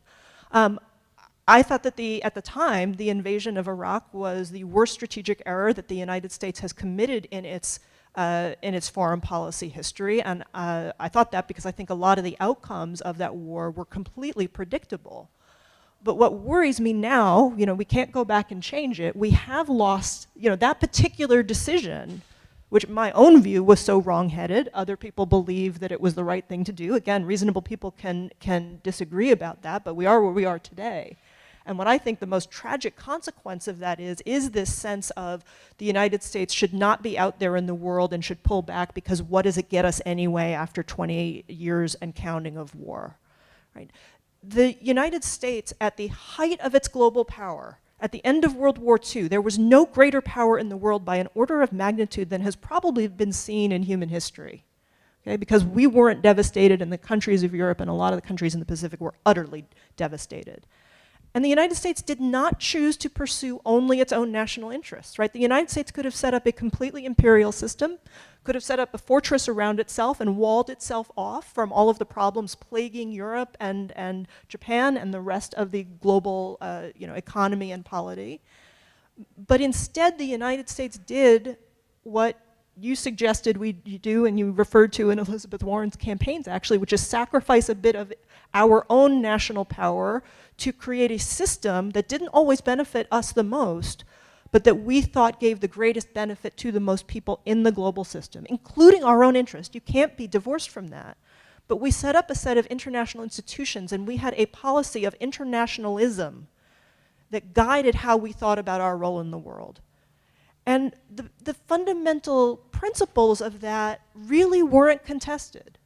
I thought that at the time, the invasion of Iraq was the worst strategic error that the United States has committed in its foreign policy history, and I thought that because I think a lot of the outcomes of that war were completely predictable. But what worries me now, we can't go back and change it. We have lost, that particular decision, which in my own view was so wrong-headed. Other people believe that it was the right thing to do. Again, reasonable people can disagree about that, but we are where we are today. And what I think the most tragic consequence of that is this sense of the United States should not be out there in the world and should pull back because what does it get us anyway after 20 years and counting of war, right? The United States, at the height of its global power, at the end of World War II, there was no greater power in the world by an order of magnitude than has probably been seen in human history. Okay, because we weren't devastated, and the countries of Europe and a lot of the countries in the Pacific were utterly devastated. And the United States did not choose to pursue only its own national interests, right? The United States could have set up a completely imperial system, could have set up a fortress around itself and walled itself off from all of the problems plaguing Europe and Japan and the rest of the global economy and polity. But instead, the United States did what you suggested we do, and you referred to in Elizabeth Warren's campaigns actually, which is sacrifice a bit of our own national power to create a system that didn't always benefit us the most, but that we thought gave the greatest benefit to the most people in the global system, including our own interest. You can't be divorced from that. But we set up a set of international institutions, and we had a policy of internationalism that guided how we thought about our role in the world. And the fundamental principles of that really weren't contested.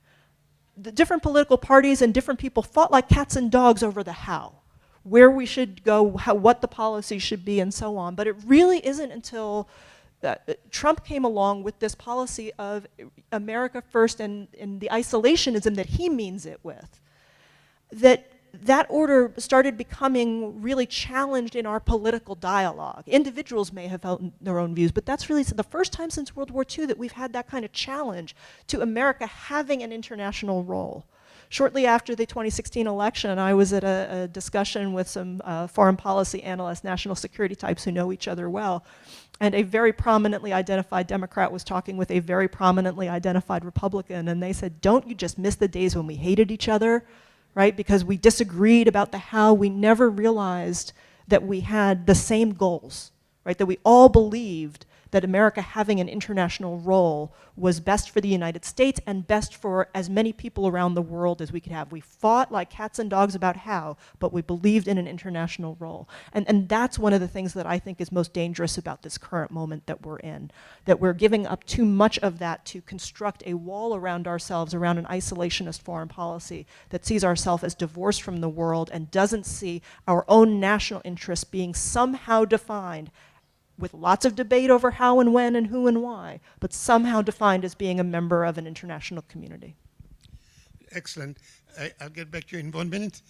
The different political parties and different people fought like cats and dogs over the how, where we should go, what the policy should be, and so on. But it really isn't until Trump came along with this policy of America first and the isolationism that he means it with, that that order started becoming really challenged in our political dialogue. Individuals may have held their own views, but that's really the first time since World War II that we've had that kind of challenge to America having an international role. Shortly after the 2016 election, I was at a discussion with some foreign policy analysts, national security types who know each other well, and a very prominently identified Democrat was talking with a very prominently identified Republican, and they said, don't you just miss the days when we hated each other, right? Because we disagreed about the how. We never realized that we had the same goals, right? That we all believed that America having an international role was best for the United States and best for as many people around the world as we could have. We fought like cats and dogs about how, but we believed in an international role. And that's one of the things that I think is most dangerous about this current moment that we're in, that we're giving up too much of that to construct a wall around ourselves, around an isolationist foreign policy that sees ourselves as divorced from the world and doesn't see our own national interests being somehow defined with lots of debate over how and when and who and why, but somehow defined as being a member of an international community. Excellent. I'll get back to you in 1 minute.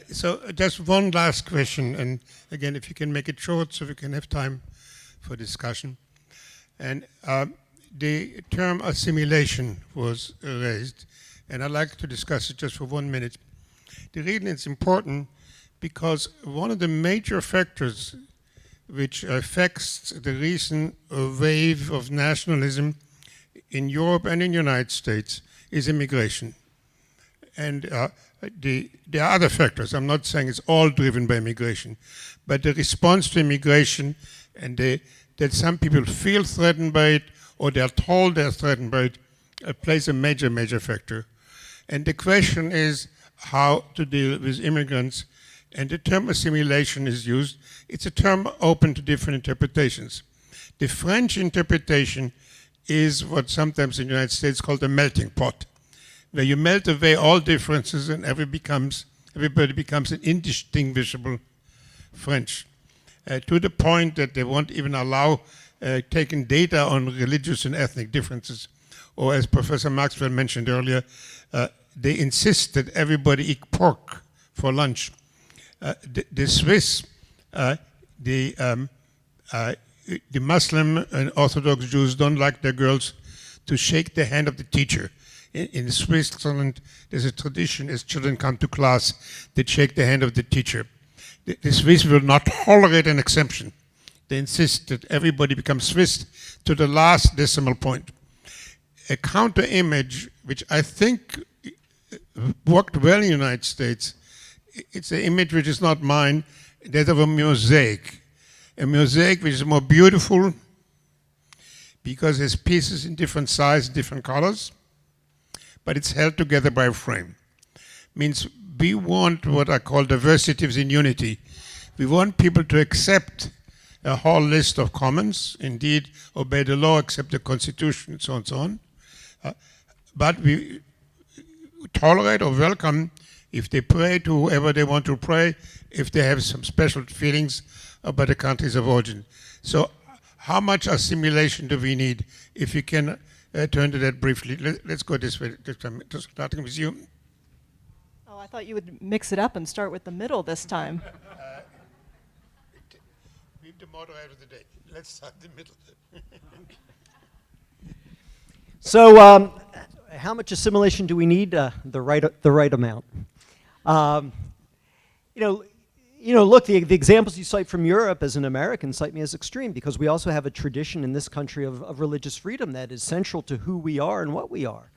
So just one last question, and again, if you can make it short so we can have time for discussion. And the term assimilation was raised, and I'd like to discuss it just for 1 minute. The reason it's important because one of the major factors which affects the recent wave of nationalism in Europe and in the United States is immigration. And there are other factors. I'm not saying it's all driven by immigration, but the response to immigration and that some people feel threatened by it or they're told they're threatened by it plays a major, major factor. And the question is how to deal with immigrants. And the term assimilation is used. It's a term open to different interpretations. The French interpretation is what sometimes in the United States called a melting pot, where you melt away all differences and everybody becomes an indistinguishable French, to the point that they won't even allow taking data on religious and ethnic differences. Or as Professor Maxwell mentioned earlier, they insist that everybody eat pork for lunch. The Swiss, the Muslim and Orthodox Jews don't like their girls to shake the hand of the teacher. In Switzerland, there's a tradition as children come to class, they shake the hand of the teacher. The Swiss will not tolerate an exemption. They insist that everybody becomes Swiss to the last decimal point. A counter image, which I think worked well in the United States, it's an image which is not mine, that of a mosaic. A mosaic which is more beautiful because it has pieces in different sizes, different colors, but it's held together by a frame. Means we want what I call diversity in unity. We want people to accept a whole list of commons, indeed obey the law, accept the Constitution, and so on and so on. But we tolerate or welcome if they pray to whoever they want to pray, if they have some special feelings about the countries of origin. So how much assimilation do we need? If you can turn to that briefly. Let's go this way, starting with you. Oh, I thought you would mix it up and start with the middle this time. Be the moderator of the day. Let's start in the middle. So how much assimilation do we need? The right amount. Look, the examples you cite from Europe as an American cite me as extreme because we also have a tradition in this country of religious freedom that is central to who we are and what we are.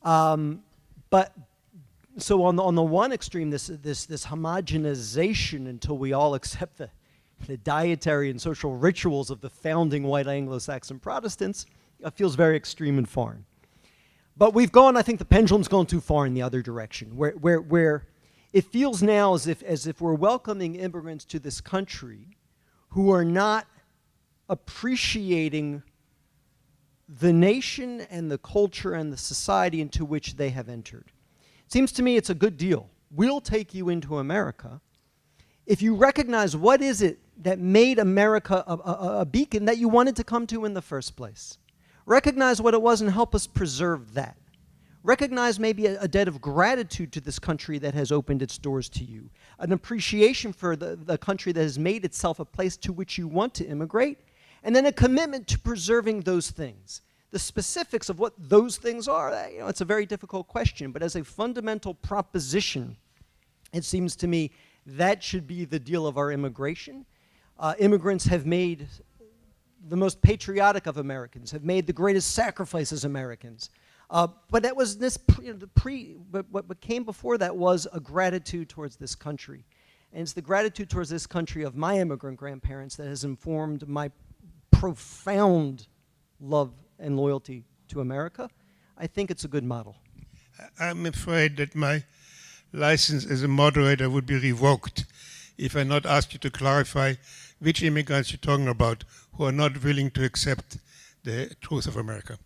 But so on the one extreme, this homogenization until we all accept the dietary and social rituals of the founding white Anglo-Saxon Protestants feels very extreme and foreign. But I think the pendulum's gone too far in the other direction, where it feels now as if we're welcoming immigrants to this country who are not appreciating the nation and the culture and the society into which they have entered. It seems to me it's a good deal. We'll take you into America if you recognize what is it that made America a beacon that you wanted to come to in the first place. Recognize what it was and help us preserve that. Recognize maybe a debt of gratitude to this country that has opened its doors to you, an appreciation for the country that has made itself a place to which you want to immigrate, and then a commitment to preserving those things. The specifics of what those things are, it's a very difficult question, but as a fundamental proposition, it seems to me that should be the deal of our immigration. Immigrants have made the most patriotic of Americans, have made the greatest sacrifice as Americans. But that was this what came before that was a gratitude towards this country. And it's the gratitude towards this country of my immigrant grandparents that has informed my profound love and loyalty to America. I think it's a good model. I'm afraid that my license as a moderator would be revoked if I not ask you to clarify which immigrants you're talking about who are not willing to accept the truth of America.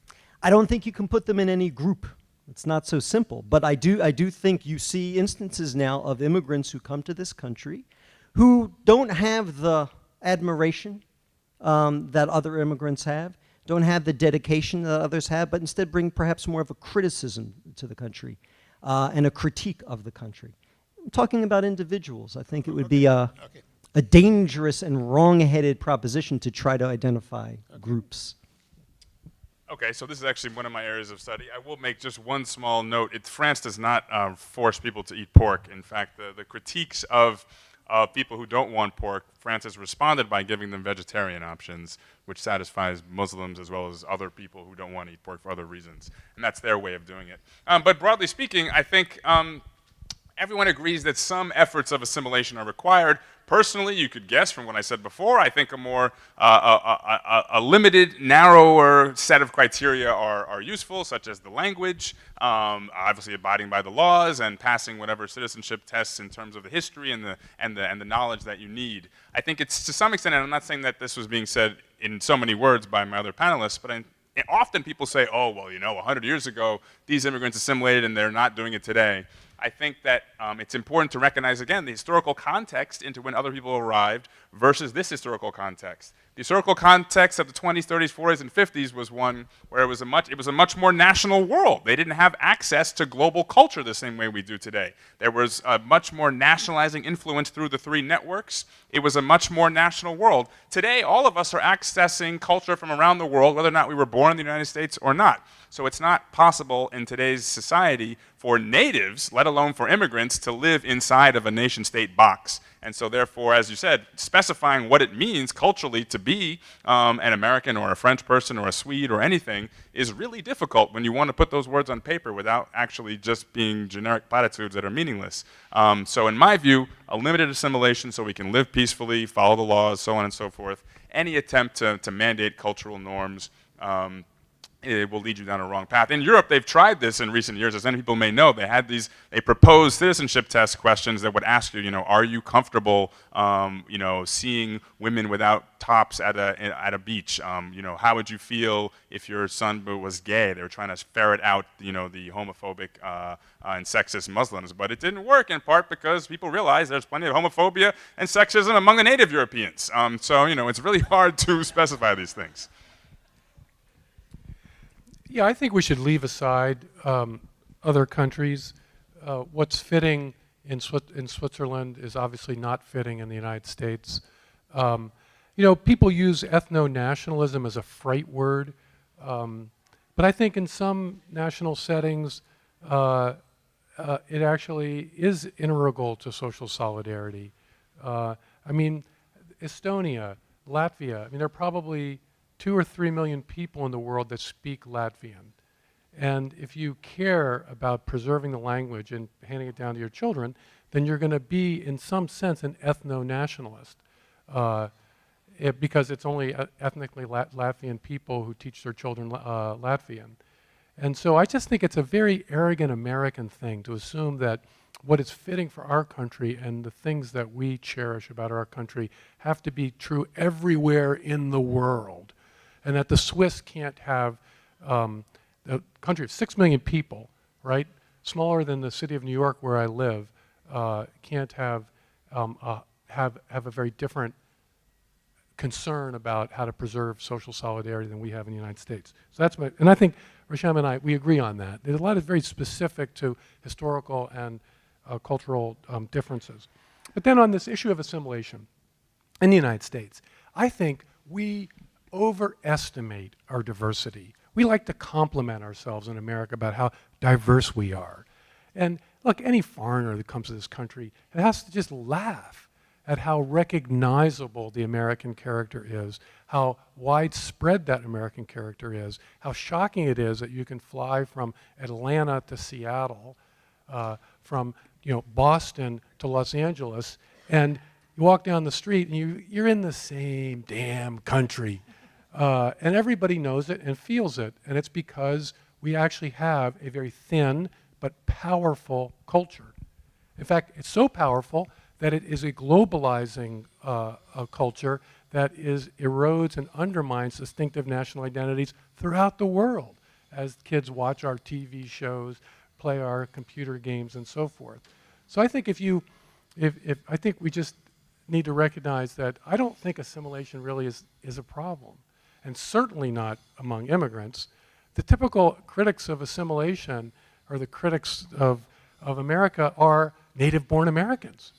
I don't think you can put them in any group. It's not so simple. But I do think you see instances now of immigrants who come to this country who don't have the admiration that other immigrants have, don't have the dedication that others have, but instead bring perhaps more of a criticism to the country and a critique of the country. I'm talking about individuals. I think it would be a dangerous and wrong-headed proposition to try to identify groups. Okay, so this is actually one of my areas of study. I will make just one small note. France does not force people to eat pork. In fact, the critiques of people who don't want pork, France has responded by giving them vegetarian options, which satisfies Muslims as well as other people who don't want to eat pork for other reasons. And that's their way of doing it. But broadly speaking, I think everyone agrees that some efforts of assimilation are required. Personally, you could guess from what I said before, I think a more a limited, narrower set of criteria are useful, such as the language, obviously abiding by the laws, and passing whatever citizenship tests in terms of the history and the knowledge that you need. I think it's to some extent, and I'm not saying that this was being said in so many words by my other panelists, but often people say, oh, well, 100 years ago, these immigrants assimilated and they're not doing it today. I think that it's important to recognize, again, the historical context into when other people arrived versus this historical context. The historical context of the 20s, 30s, 40s, and 50s was one where it was a much more national world. They didn't have access to global culture the same way we do today. There was a much more nationalizing influence through the three networks. It was a much more national world. Today, all of us are accessing culture from around the world, whether or not we were born in the United States or not. So it's not possible in today's society for natives, let alone for immigrants, to live inside of a nation-state box. And so therefore, as you said, specifying what it means culturally to be an American or a French person or a Swede or anything is really difficult when you want to put those words on paper without actually just being generic platitudes that are meaningless. So in my view, a limited assimilation so we can live peacefully, follow the laws, so on and so forth. Any attempt to mandate cultural norms it will lead you down a wrong path. In Europe, they've tried this in recent years. As many people may know, they proposed citizenship test questions that would ask you, are you comfortable, seeing women without tops at a beach? How would you feel if your son was gay? They were trying to ferret out, the homophobic and sexist Muslims, but it didn't work in part because people realize there's plenty of homophobia and sexism among the native Europeans. So it's really hard to specify these things. Yeah, I think we should leave aside other countries. What's fitting in Switzerland is obviously not fitting in the United States. People use ethno-nationalism as a fright word, but I think in some national settings, it actually is integral to social solidarity. Estonia, Latvia, there are probably 2 or 3 million people in the world that speak Latvian. And if you care about preserving the language and handing it down to your children, then you're going to be, in some sense, an ethno-nationalist. Because it's only ethnically Latvian people who teach their children Latvian. And so I just think it's a very arrogant American thing to assume that what is fitting for our country and the things that we cherish about our country have to be true everywhere in the world. And that the Swiss can't have, a country of 6 million people, right, smaller than the city of New York where I live, can't have a very different concern about how to preserve social solidarity than we have in the United States. So that's and I think Rahsaan and I, we agree on that. There's a lot of very specific to historical and cultural differences. But then on this issue of assimilation in the United States, I think we overestimate our diversity. We like to compliment ourselves in America about how diverse we are. And look, any foreigner that comes to this country has to just laugh at how recognizable the American character is, how widespread that American character is, how shocking it is that you can fly from Atlanta to Seattle, from Boston to Los Angeles, and you walk down the street and you're in the same damn country. And everybody knows it and feels it, and it's because we actually have a very thin but powerful culture. In fact, it's so powerful that it is a globalizing culture that erodes and undermines distinctive national identities throughout the world as kids watch our TV shows, play our computer games, and so forth. So I think I think we just need to recognize that I don't think assimilation really is a problem, and certainly not among immigrants. The typical critics of assimilation or the critics of America are native-born Americans.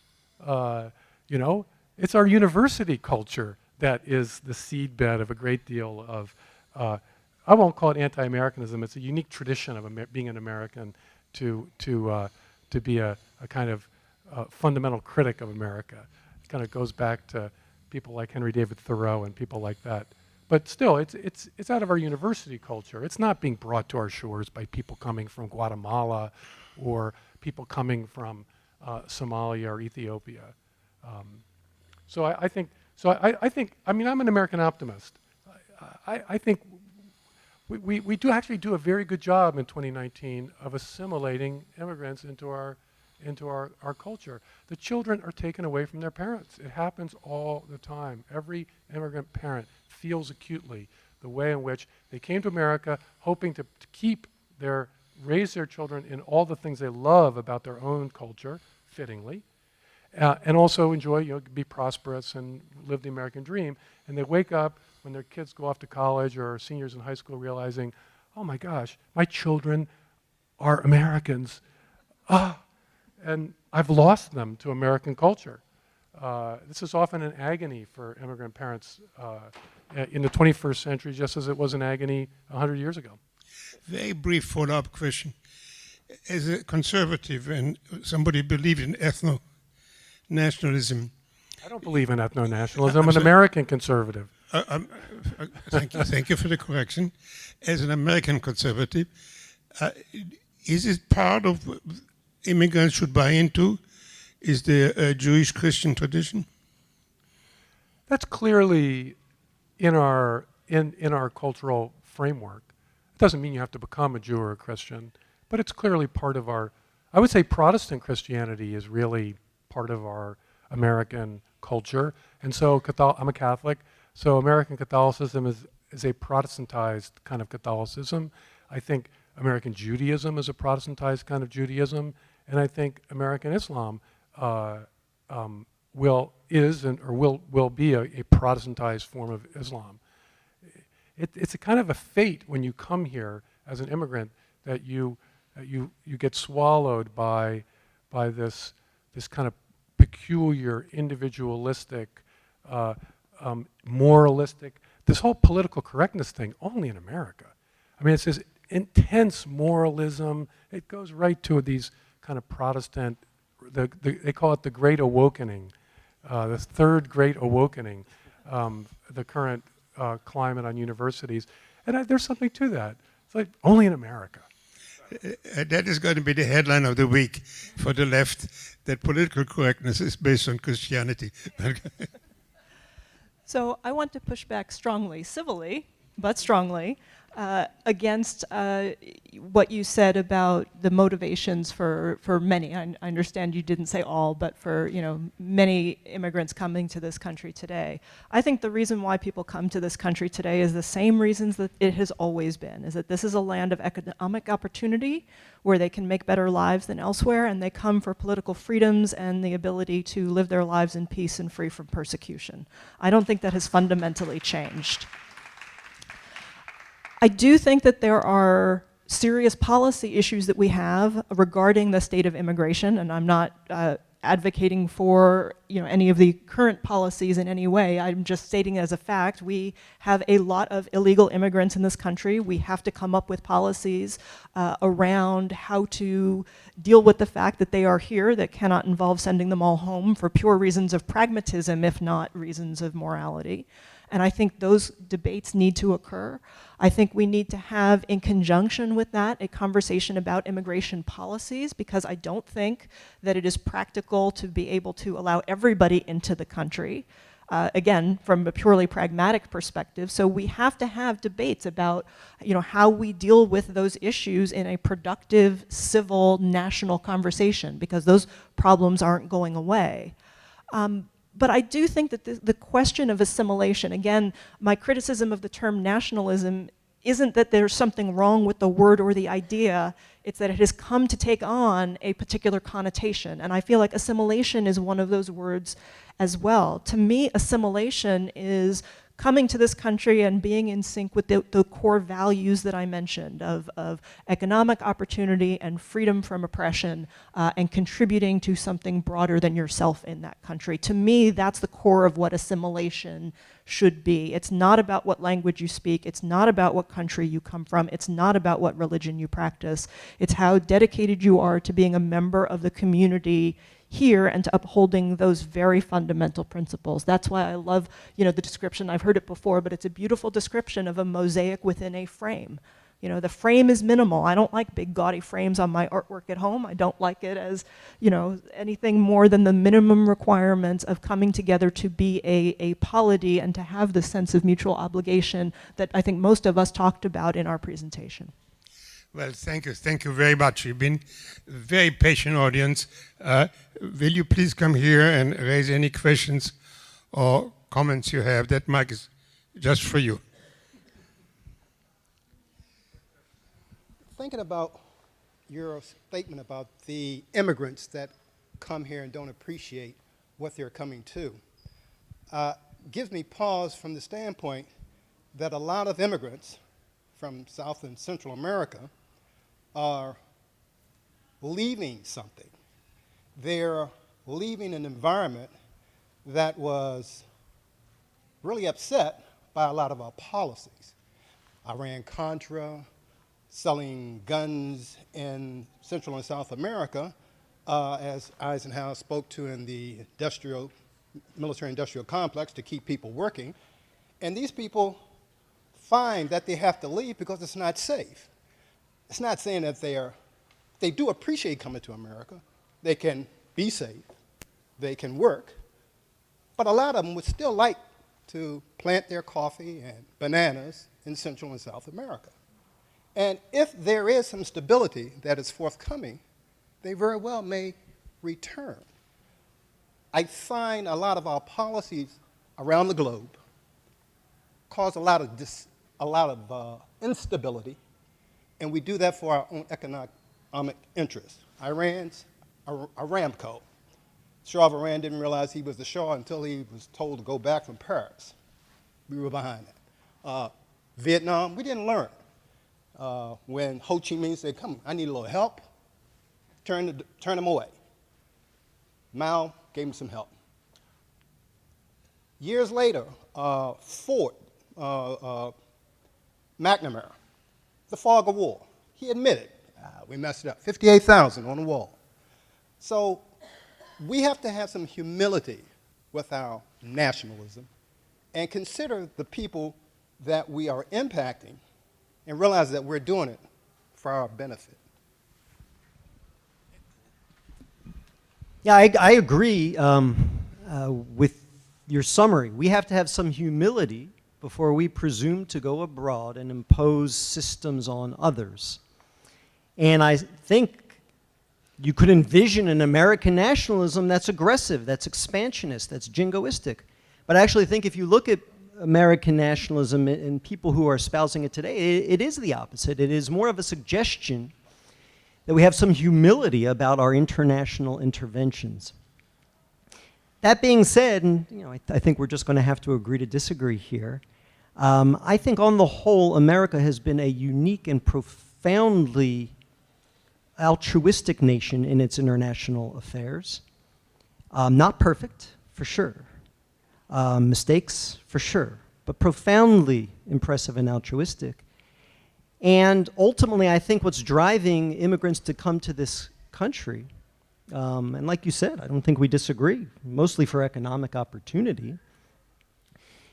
It's our university culture that is the seedbed of a great deal of, I won't call it anti-Americanism, it's a unique tradition of being an American to be a kind of fundamental critic of America. It kind of goes back to people like Henry David Thoreau and people like that. But still, it's out of our university culture. It's not being brought to our shores by people coming from Guatemala or people coming from Somalia or Ethiopia. I mean, I'm an American optimist. I think we do actually do a very good job in 2019 of assimilating immigrants into our culture. The children are taken away from their parents. It happens all the time. Every immigrant parent feels acutely the way in which they came to America hoping to raise their children in all the things they love about their own culture, fittingly, and also enjoy, be prosperous and live the American dream. And they wake up when their kids go off to college or are seniors in high school realizing, oh my gosh, my children are Americans. And I've lost them to American culture. This is often an agony for immigrant parents in the 21st century, just as it was an agony 100 years ago. Very brief follow-up question. As a conservative and somebody believes in ethno-nationalism. I don't believe in ethno-nationalism. I'm an American conservative. Thank you for the correction. As an American conservative, is it part of immigrants should buy into? Is the Jewish Christian tradition? That's clearly in our cultural framework. It doesn't mean you have to become a Jew or a Christian, but it's clearly part of I would say Protestant Christianity is really part of our American culture. And so I'm a Catholic, so American Catholicism is a Protestantized kind of Catholicism. I think American Judaism is a Protestantized kind of Judaism, and I think American Islam will be a Protestantized form of Islam. It's a kind of a fate when you come here as an immigrant that you get swallowed by this kind of peculiar, individualistic, moralistic, this whole political correctness thing only in America. I mean, it's this intense moralism. It goes right to these kind of Protestant, they call it the Great Awakening, the third Great Awakening, the current climate on universities. And there's something to that. It's like only in America. That is going to be the headline of the week for the left, that political correctness is based on Christianity. So I want to push back strongly, civilly, but strongly, against what you said about the motivations for many. I understand you didn't say all, but for many immigrants coming to this country today. I think the reason why people come to this country today is the same reasons that it has always been, is that this is a land of economic opportunity where they can make better lives than elsewhere, and they come for political freedoms and the ability to live their lives in peace and free from persecution. I don't think that has fundamentally changed. I do think that there are serious policy issues that we have regarding the state of immigration, and I'm not advocating for any of the current policies in any way. I'm just stating as a fact, we have a lot of illegal immigrants in this country. We have to come up with policies around how to deal with the fact that they are here that cannot involve sending them all home for pure reasons of pragmatism, if not reasons of morality. And I think those debates need to occur. I think we need to have, in conjunction with that, a conversation about immigration policies, because I don't think that it is practical to be able to allow everybody into the country, again, from a purely pragmatic perspective. So we have to have debates about how we deal with those issues in a productive, civil, national conversation, because those problems aren't going away. But I do think that the question of assimilation, again, my criticism of the term nationalism isn't that there's something wrong with the word or the idea, it's that it has come to take on a particular connotation. And I feel like assimilation is one of those words as well. To me, assimilation is coming to this country and being in sync with the core values that I mentioned of economic opportunity and freedom from oppression, and contributing to something broader than yourself in that country. To me, that's the core of what assimilation should be. It's not about what language you speak. It's not about what country you come from. It's not about what religion you practice. It's how dedicated you are to being a member of the community here and to upholding those very fundamental principles. That's why I love, the description. I've heard it before, but it's a beautiful description of a mosaic within a frame. The frame is minimal. I don't like big gaudy frames on my artwork at home. I don't like it as, anything more than the minimum requirements of coming together to be a polity and to have the sense of mutual obligation that I think most of us talked about in our presentation. Well, thank you. Thank you very much. You've been a very patient audience. Will you please come here and raise any questions or comments you have? That mic is just for you. Thinking about your statement about the immigrants that come here and don't appreciate what they're coming to, gives me pause from the standpoint that a lot of immigrants from South and Central America are leaving something. They're leaving an environment that was really upset by a lot of our policies. Iran-Contra, selling guns in Central and South America, as Eisenhower spoke to in the military-industrial complex to keep people working. And these people find that they have to leave because it's not safe. It's not saying that they do appreciate coming to America. They can be safe, they can work, but a lot of them would still like to plant their coffee and bananas in Central and South America. And if there is some stability that is forthcoming, they very well may return. I find a lot of our policies around the globe cause a lot of instability, and we do that for our own economic interests. Iran's Aramco. Shah of Iran didn't realize he was the Shah until he was told to go back from Paris. We were behind that. Vietnam, we didn't learn. When Ho Chi Minh said, come, I need a little help, turn them away. Mao gave him some help. Years later, Ford, McNamara, the fog of war, he admitted, we messed it up, 58,000 on the wall. So we have to have some humility with our nationalism and consider the people that we are impacting and realize that we're doing it for our benefit. Yeah, I agree with your summary. We have to have some humility before we presume to go abroad and impose systems on others. And I think you could envision an American nationalism that's aggressive, that's expansionist, that's jingoistic. But I actually think if you look at American nationalism and people who are espousing it today, it is the opposite. It is more of a suggestion that we have some humility about our international interventions. That being said, and I think we're just going to have to agree to disagree here, I think on the whole, America has been a unique and profoundly altruistic nation in its international affairs. Not perfect, for sure. Mistakes, for sure, but profoundly impressive and altruistic. And ultimately, I think what's driving immigrants to come to this country, and like you said, I don't think we disagree, mostly for economic opportunity,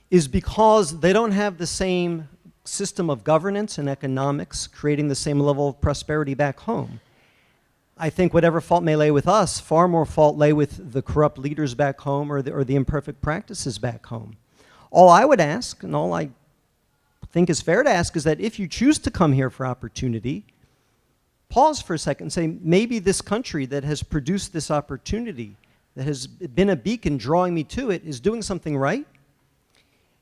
is because they don't have the same system of governance and economics creating the same level of prosperity back home. I think whatever fault may lay with us, far more fault lay with the corrupt leaders back home or the imperfect practices back home. All I would ask, and all I think is fair to ask, is that if you choose to come here for opportunity, pause for a second and say, maybe this country that has produced this opportunity, that has been a beacon drawing me to it, is doing something right.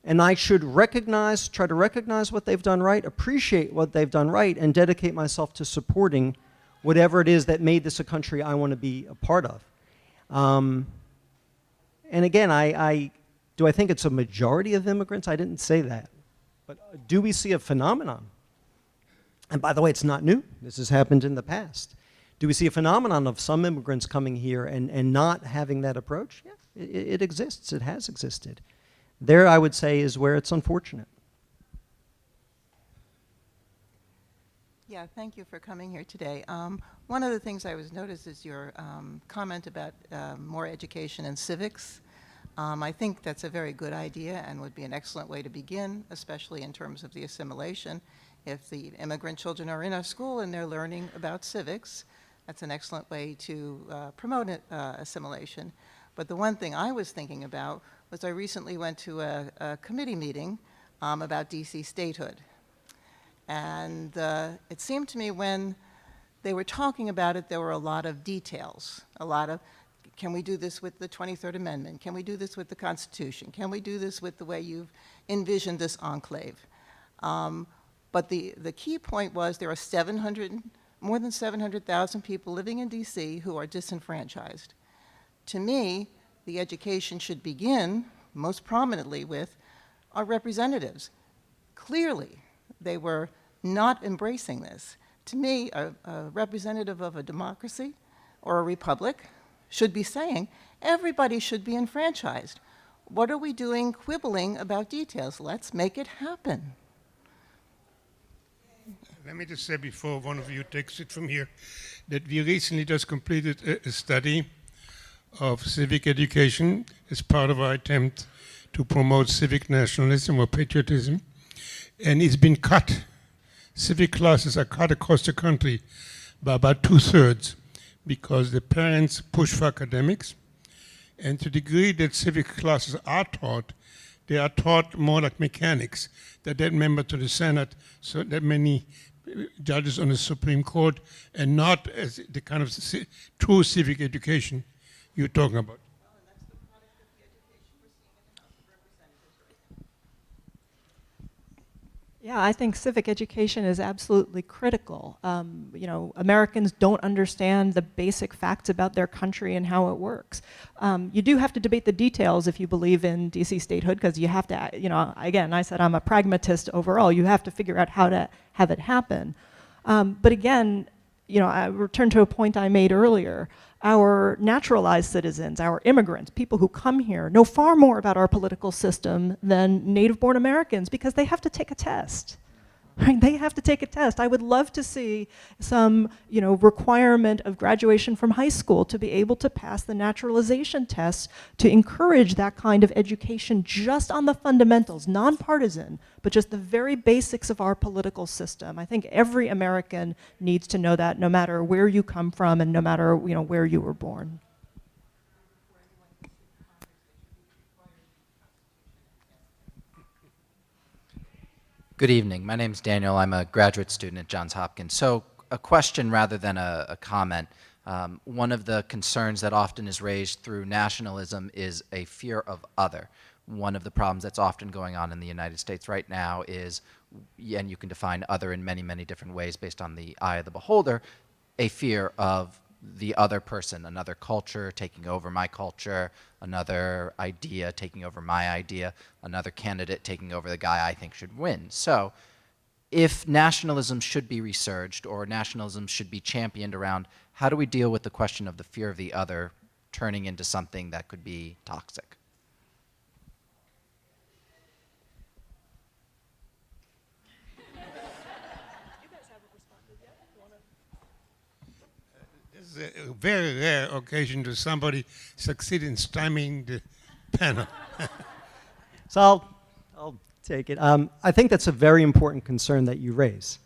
And I should try to recognize what they've done right, appreciate what they've done right, and dedicate myself to supporting whatever it is that made this a country I want to be a part of. And again, do I think it's a majority of immigrants? I didn't say that. But do we see a phenomenon? And by the way, it's not new. This has happened in the past. Do we see a phenomenon of some immigrants coming here and not having that approach? Yeah, it exists. It has existed. There, I would say, is where it's unfortunate. Yeah, thank you for coming here today. One of the things I was noticed is your comment about more education in civics. I think that's a very good idea and would be an excellent way to begin, especially in terms of the assimilation. If the immigrant children are in our school and they're learning about civics, that's an excellent way to promote assimilation. But the one thing I was thinking about was I recently went to a committee meeting about DC statehood. And it seemed to me when they were talking about it, there were a lot of details, a lot of, can we do this with the 23rd Amendment? Can we do this with the Constitution? Can we do this with the way you've envisioned this enclave? But the key point was there are more than 700,000 people living in DC who are disenfranchised. To me, the education should begin most prominently with our representatives. Clearly, they were not embracing this. To me, a representative of a democracy or a republic should be saying, everybody should be enfranchised. What are we doing quibbling about details? Let's make it happen. Let me just say before one of you takes it from here, that we recently just completed a study of civic education as part of our attempt to promote civic nationalism or patriotism. And it's been cut. Civic classes are cut across the country by about 2/3 because the parents push for academics. And to the degree that civic classes are taught, they are taught more like mechanics, that member to the Senate, so that many judges on the Supreme Court, and not as the kind of true civic education you're talking about. Yeah, I think civic education is absolutely critical. Americans don't understand the basic facts about their country and how it works. You do have to debate the details if you believe in DC statehood, because you have to, again, I said I'm a pragmatist overall. You have to figure out how to have it happen. But again, I return to a point I made earlier. Our naturalized citizens, our immigrants, people who come here, know far more about our political system than native-born Americans because they have to take a test. Right? They have to take a test. I would love to see some, requirement of graduation from high school to be able to pass the naturalization tests to encourage that kind of education just on the fundamentals, nonpartisan, but just the very basics of our political system. I think every American needs to know that, no matter where you come from and no matter, where you were born. Good evening. My name's Daniel. I'm a graduate student at Johns Hopkins. So a question rather than a comment. One of the concerns that often is raised through nationalism is a fear of other. One of the problems that's often going on in the United States right now is, and you can define other in many, many different ways based on the eye of the beholder, a fear of the other person, another culture taking over my culture, another idea taking over my idea, another candidate taking over the guy I think should win. So if nationalism should be resurged or nationalism should be championed around, how do we deal with the question of the fear of the other turning into something that could be toxic? This is a very rare occasion to somebody succeed in stymieing the panel. So I'll take it. I think that's a very important concern that you raise.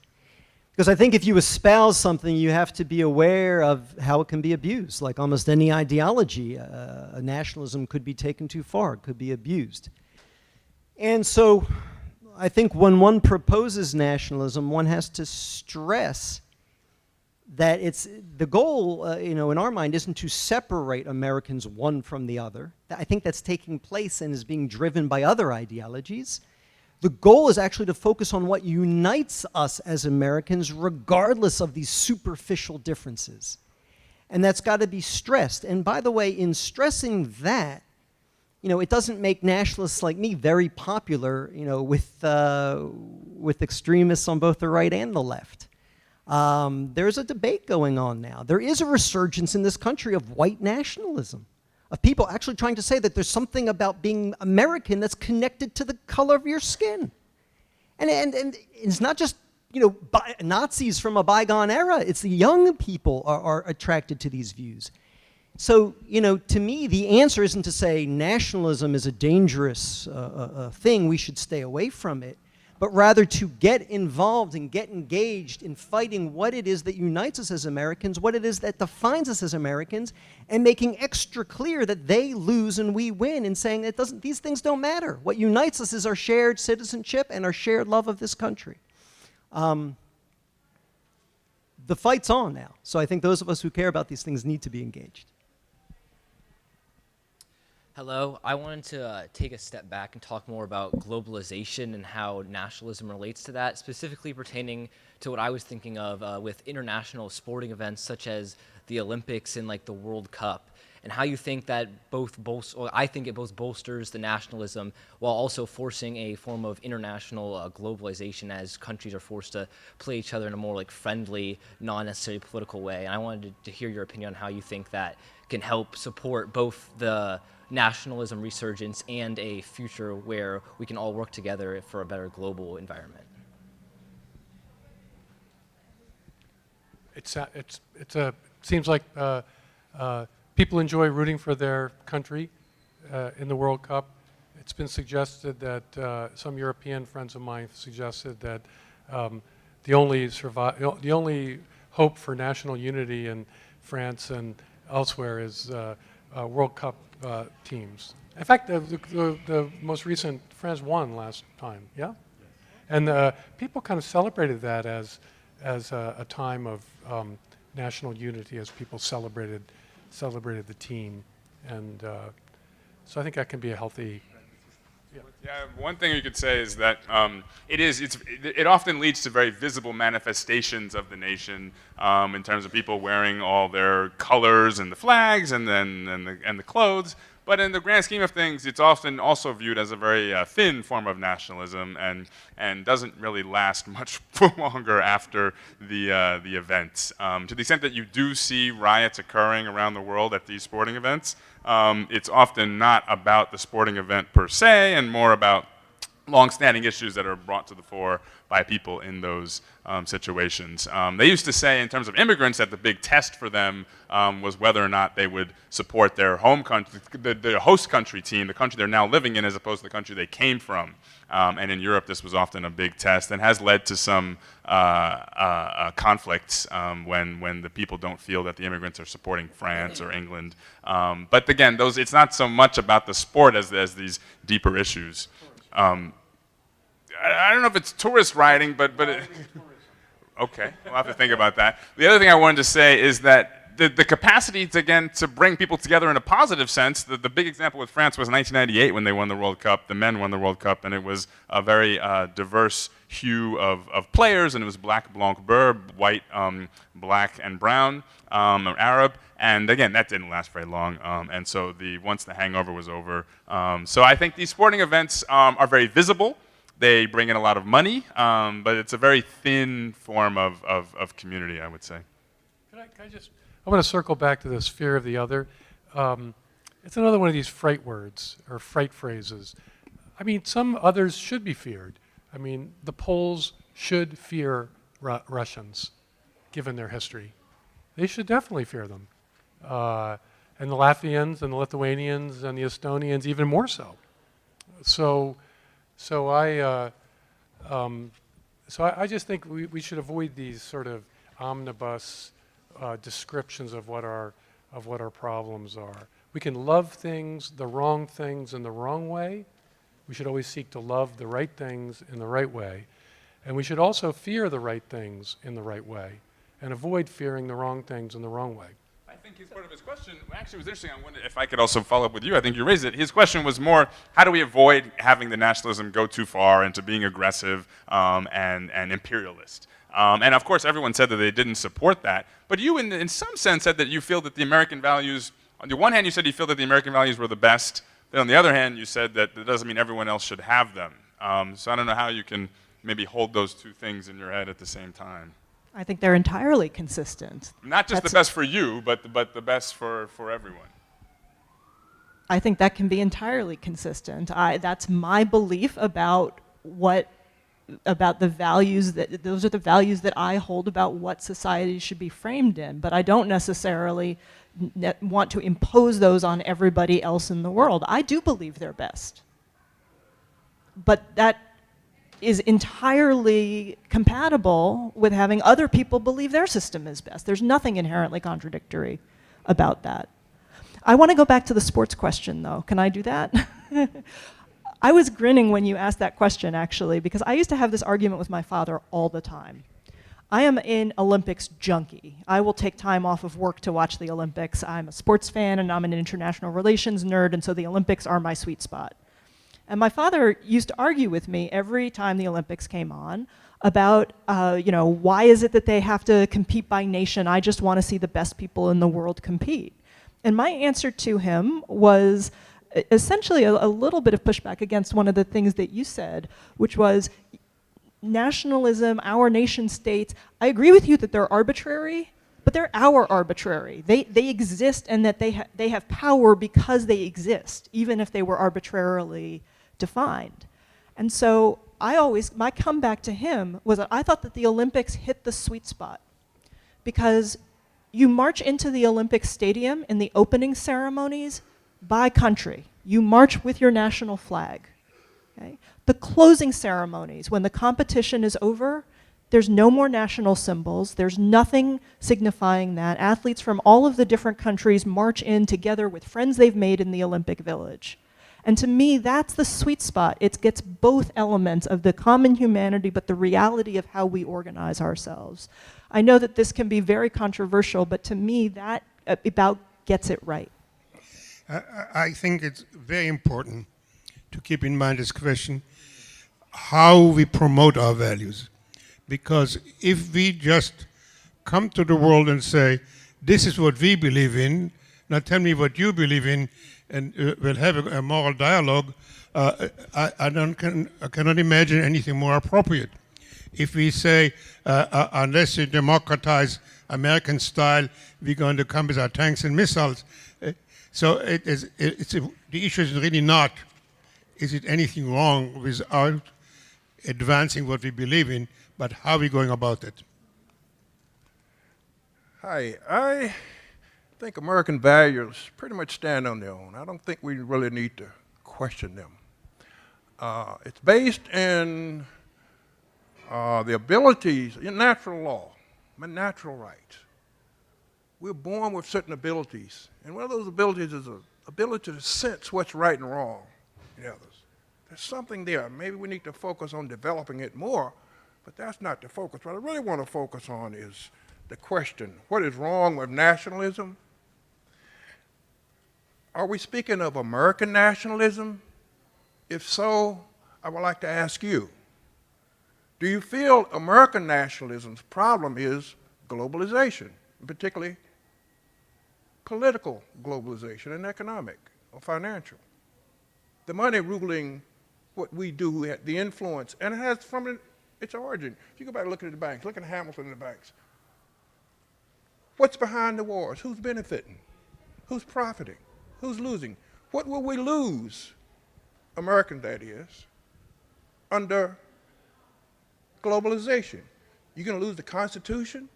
Because I think if you espouse something, you have to be aware of how it can be abused. Like almost any ideology, a nationalism could be taken too far, it could be abused. And so I think when one proposes nationalism, one has to stress that it's the goal, in our mind, isn't to separate Americans one from the other. I think that's taking place and is being driven by other ideologies. The goal is actually to focus on what unites us as Americans, regardless of these superficial differences. And that's got to be stressed. And by the way, in stressing that, it doesn't make nationalists like me very popular, with extremists on both the right and the left. There's a debate going on now. There is a resurgence in this country of white nationalism, of people actually trying to say that there's something about being American that's connected to the color of your skin. And it's not just, Nazis from a bygone era. It's the young people are attracted to these views. So, to me, the answer isn't to say nationalism is a dangerous thing, we should stay away from it, but rather to get involved and get engaged in fighting what it is that unites us as Americans, what it is that defines us as Americans, and making extra clear that they lose and we win, and saying that these things don't matter. What unites us is our shared citizenship and our shared love of this country. The fight's on now, so I think those of us who care about these things need to be engaged. Hello, I wanted to take a step back and talk more about globalization and how nationalism relates to that, specifically pertaining to what I was thinking of with international sporting events such as the Olympics and like the World Cup, and how you think that I think it both bolsters the nationalism while also forcing a form of international globalization as countries are forced to play each other in a more like friendly, not necessarily political way. And I wanted to hear your opinion on how you think that can help support both the nationalism resurgence and a future where we can all work together for a better global environment. It seems like people enjoy rooting for their country in the World Cup. It's been suggested that some European friends of mine suggested that the only hope for national unity in France and elsewhere is World Cup teams. In fact, the most recent, France won last time, yeah? And people kind of celebrated that as a time of national unity, as people celebrated the team. And so I think that can be a healthy... Yeah, one thing you could say is that it often leads to very visible manifestations of the nation in terms of people wearing all their colors and the flags and the clothes. But in the grand scheme of things, it's often also viewed as a very thin form of nationalism and doesn't really last much longer after the events. To the extent that you do see riots occurring around the world at these sporting events, it's often not about the sporting event per se and more about long-standing issues that are brought to the fore by people in those situations. They used to say in terms of immigrants that the big test for them was whether or not they would support their home country, the host country team, the country they're now living in as opposed to the country they came from. And in Europe this was often a big test and has led to some conflicts when the people don't feel that the immigrants are supporting France or England. But again, it's not so much about the sport as these deeper issues. I don't know if it's tourist rioting, but okay, we'll have to think about that. The other thing I wanted to say is that the capacity to, again, to bring people together in a positive sense. The big example with France was 1998 when they won the World Cup. The men won the World Cup, and it was a very diverse hue of players, and it was black, blanc, bleu, white, black, and brown, or Arab. And again, that didn't last very long. And so once the hangover was over. So I think these sporting events are very visible. They bring in a lot of money, but it's a very thin form of community, I would say. I want to circle back to this fear of the other. It's another one of these fright words or fright phrases. I mean, some others should be feared. I mean, the Poles should fear Russians, given their history. They should definitely fear them. And the Latvians and the Lithuanians and the Estonians even more so. So I just think we should avoid these sort of omnibus descriptions of what our problems are. We can love things, the wrong things, in the wrong way. We should always seek to love the right things in the right way, and we should also fear the right things in the right way, and avoid fearing the wrong things in the wrong way. I think his part of his question actually was interesting. I wondered if I could also follow up with you. I think you raised it. His question was more, how do we avoid having the nationalism go too far into being aggressive and imperialist? And of course, everyone said that they didn't support that. But you, in some sense, said that you feel that the American values, on the one hand, you said you feel that the American values were the best. Then on the other hand, you said that that doesn't mean everyone else should have them. So I don't know how you can maybe hold those two things in your head at the same time. I think they're entirely consistent. Not just the best for you, but the best for everyone. I think that can be entirely consistent. That's my belief about the values those are the values that I hold about what society should be framed in. But I don't necessarily want to impose those on everybody else in the world. I do believe they're best. But that is entirely compatible with having other people believe their system is best. There's nothing inherently contradictory about that. I want to go back to the sports question, though. Can I do that? I was grinning when you asked that question, actually, because I used to have this argument with my father all the time. I am an Olympics junkie. I will take time off of work to watch the Olympics. I'm a sports fan, and I'm an international relations nerd, and so the Olympics are my sweet spot. And my father used to argue with me every time the Olympics came on about, why is it that they have to compete by nation? I just want to see the best people in the world compete. And my answer to him was essentially a little bit of pushback against one of the things that you said, which was nationalism, our nation states. I agree with you that they're arbitrary, but they're our arbitrary. They exist, and that they have power because they exist, even if they were arbitrarily defined. And so my comeback to him was that I thought that the Olympics hit the sweet spot, because you march into the Olympic Stadium in the opening ceremonies by country. You march with your national flag. Okay? The closing ceremonies, when the competition is over, there's no more national symbols. There's nothing signifying that. Athletes from all of the different countries march in together with friends they've made in the Olympic Village. And to me, that's the sweet spot. It gets both elements of the common humanity, but the reality of how we organize ourselves. I know that this can be very controversial, but to me, that about gets it right. I think it's very important to keep in mind this question, how we promote our values. Because if we just come to the world and say, this is what we believe in, now tell me what you believe in, and we'll have a moral dialogue, I cannot imagine anything more appropriate. If we say, unless you democratize American style, we're going to come with our tanks and missiles. The issue is really not, is it anything wrong without advancing what we believe in, but how are we going about it? Hi, I think American values pretty much stand on their own. I don't think we really need to question them. It's based in the abilities, in natural law, natural rights. We're born with certain abilities, and one of those abilities is the ability to sense what's right and wrong in others. There's something there. Maybe we need to focus on developing it more, but that's not the focus. What I really want to focus on is the question, what is wrong with nationalism? Are we speaking of American nationalism? If so, I would like to ask you, do you feel American nationalism's problem is globalization, particularly political globalization and economic or financial? The money ruling what we do, the influence, and it has from its origin. If you go back and look at the banks, look at Hamilton and the banks. What's behind the wars? Who's benefiting? Who's profiting? Who's losing? What will we lose, Americans that is, under globalization? You're going to lose the Constitution?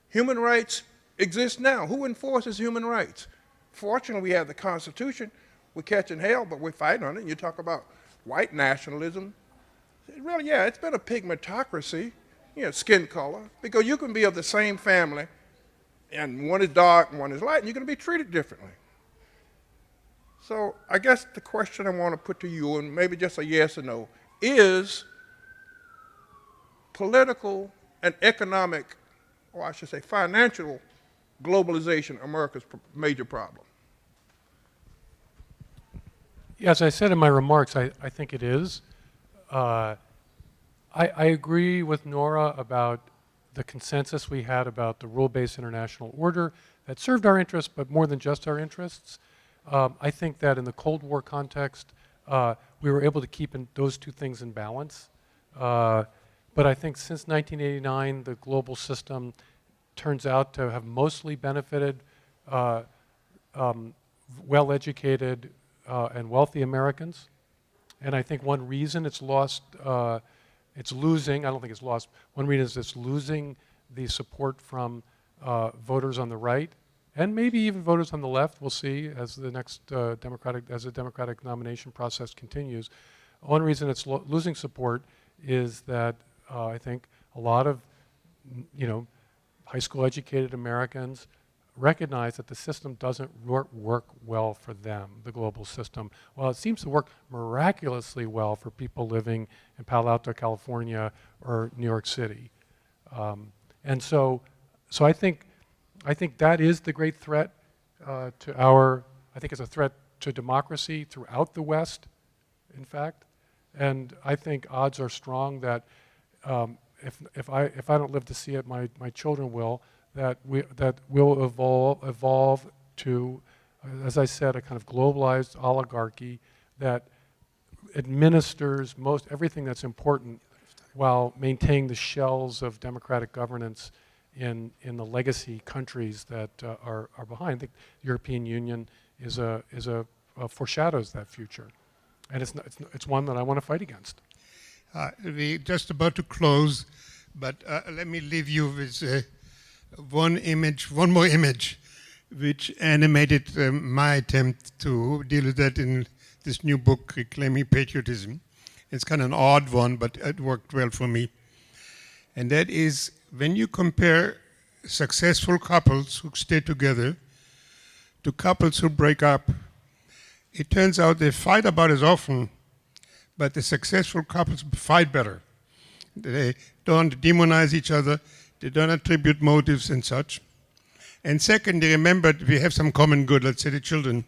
Human rights exist now. Who enforces human rights? Fortunately, we have the Constitution. We're catching hell, but we're fighting on it. And you talk about white nationalism. Really, yeah, it's been a pigmentocracy, skin color, because you can be of the same family, and one is dark and one is light, and you're going to be treated differently. So I guess the question I want to put to you, and maybe just a yes or no, is political and economic, or I should say financial globalization America's major problem? Yeah, as I said in my remarks, I think it is. I agree with Nora about the consensus we had about the rule-based international order that served our interests, but more than just our interests. I think that in the Cold War context, we were able to keep those two things in balance. But I think since 1989, the global system turns out to have mostly benefited well-educated and wealthy Americans. And I think one reason it's lost, it's losing, I don't think it's lost, one reason is it's losing the support from voters on the right, and maybe even voters on the left. We'll see as the next Democratic nomination process continues. One reason it's losing support is that I think a lot of, high school educated Americans recognize that the system doesn't work well for them, the global system. While it seems to work miraculously well for people living in Palo Alto, California, or New York City. And so I think that is the great threat to I think it's a threat to democracy throughout the West, in fact. And I think odds are strong that if I don't live to see it, my children will, that will evolve to, as I said, a kind of globalized oligarchy that administers everything that's important while maintaining the shells of democratic governance in the legacy countries that are behind. I think the European Union foreshadows that future, and it's one that I want to fight against. We're just about to close, but let me leave you with one more image, which animated my attempt to deal with that in this new book, Reclaiming Patriotism. It's kind of an odd one, but it worked well for me. And that is when you compare successful couples who stay together to couples who break up, it turns out they fight about as often, but the successful couples fight better. They don't demonize each other. They don't attribute motives and such. And second, they remember we have some common good, let's say the children.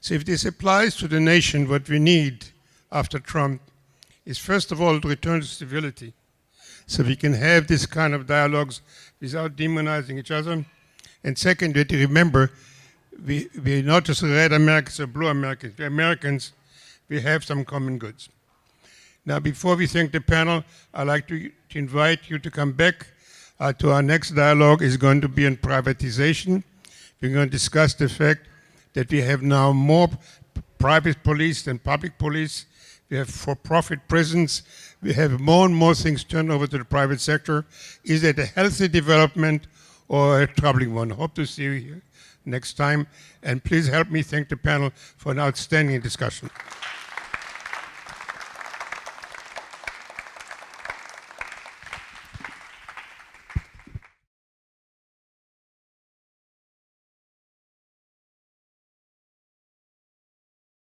So if this applies to the nation, what we need after Trump is first of all to return to civility. So we can have this kind of dialogues without demonizing each other. And second, we have to remember we're not just red Americans or blue Americans. We're Americans. We have some common goods. Now, before we thank the panel, I'd like to invite you to come back to our next dialogue. Is going to be on privatization. We're going to discuss the fact that we have now more private police than public police. We have for-profit prisons. We have more and more things turned over to the private sector. Is it a healthy development or a troubling one? Hope to see you here next time. And please help me thank the panel for an outstanding discussion.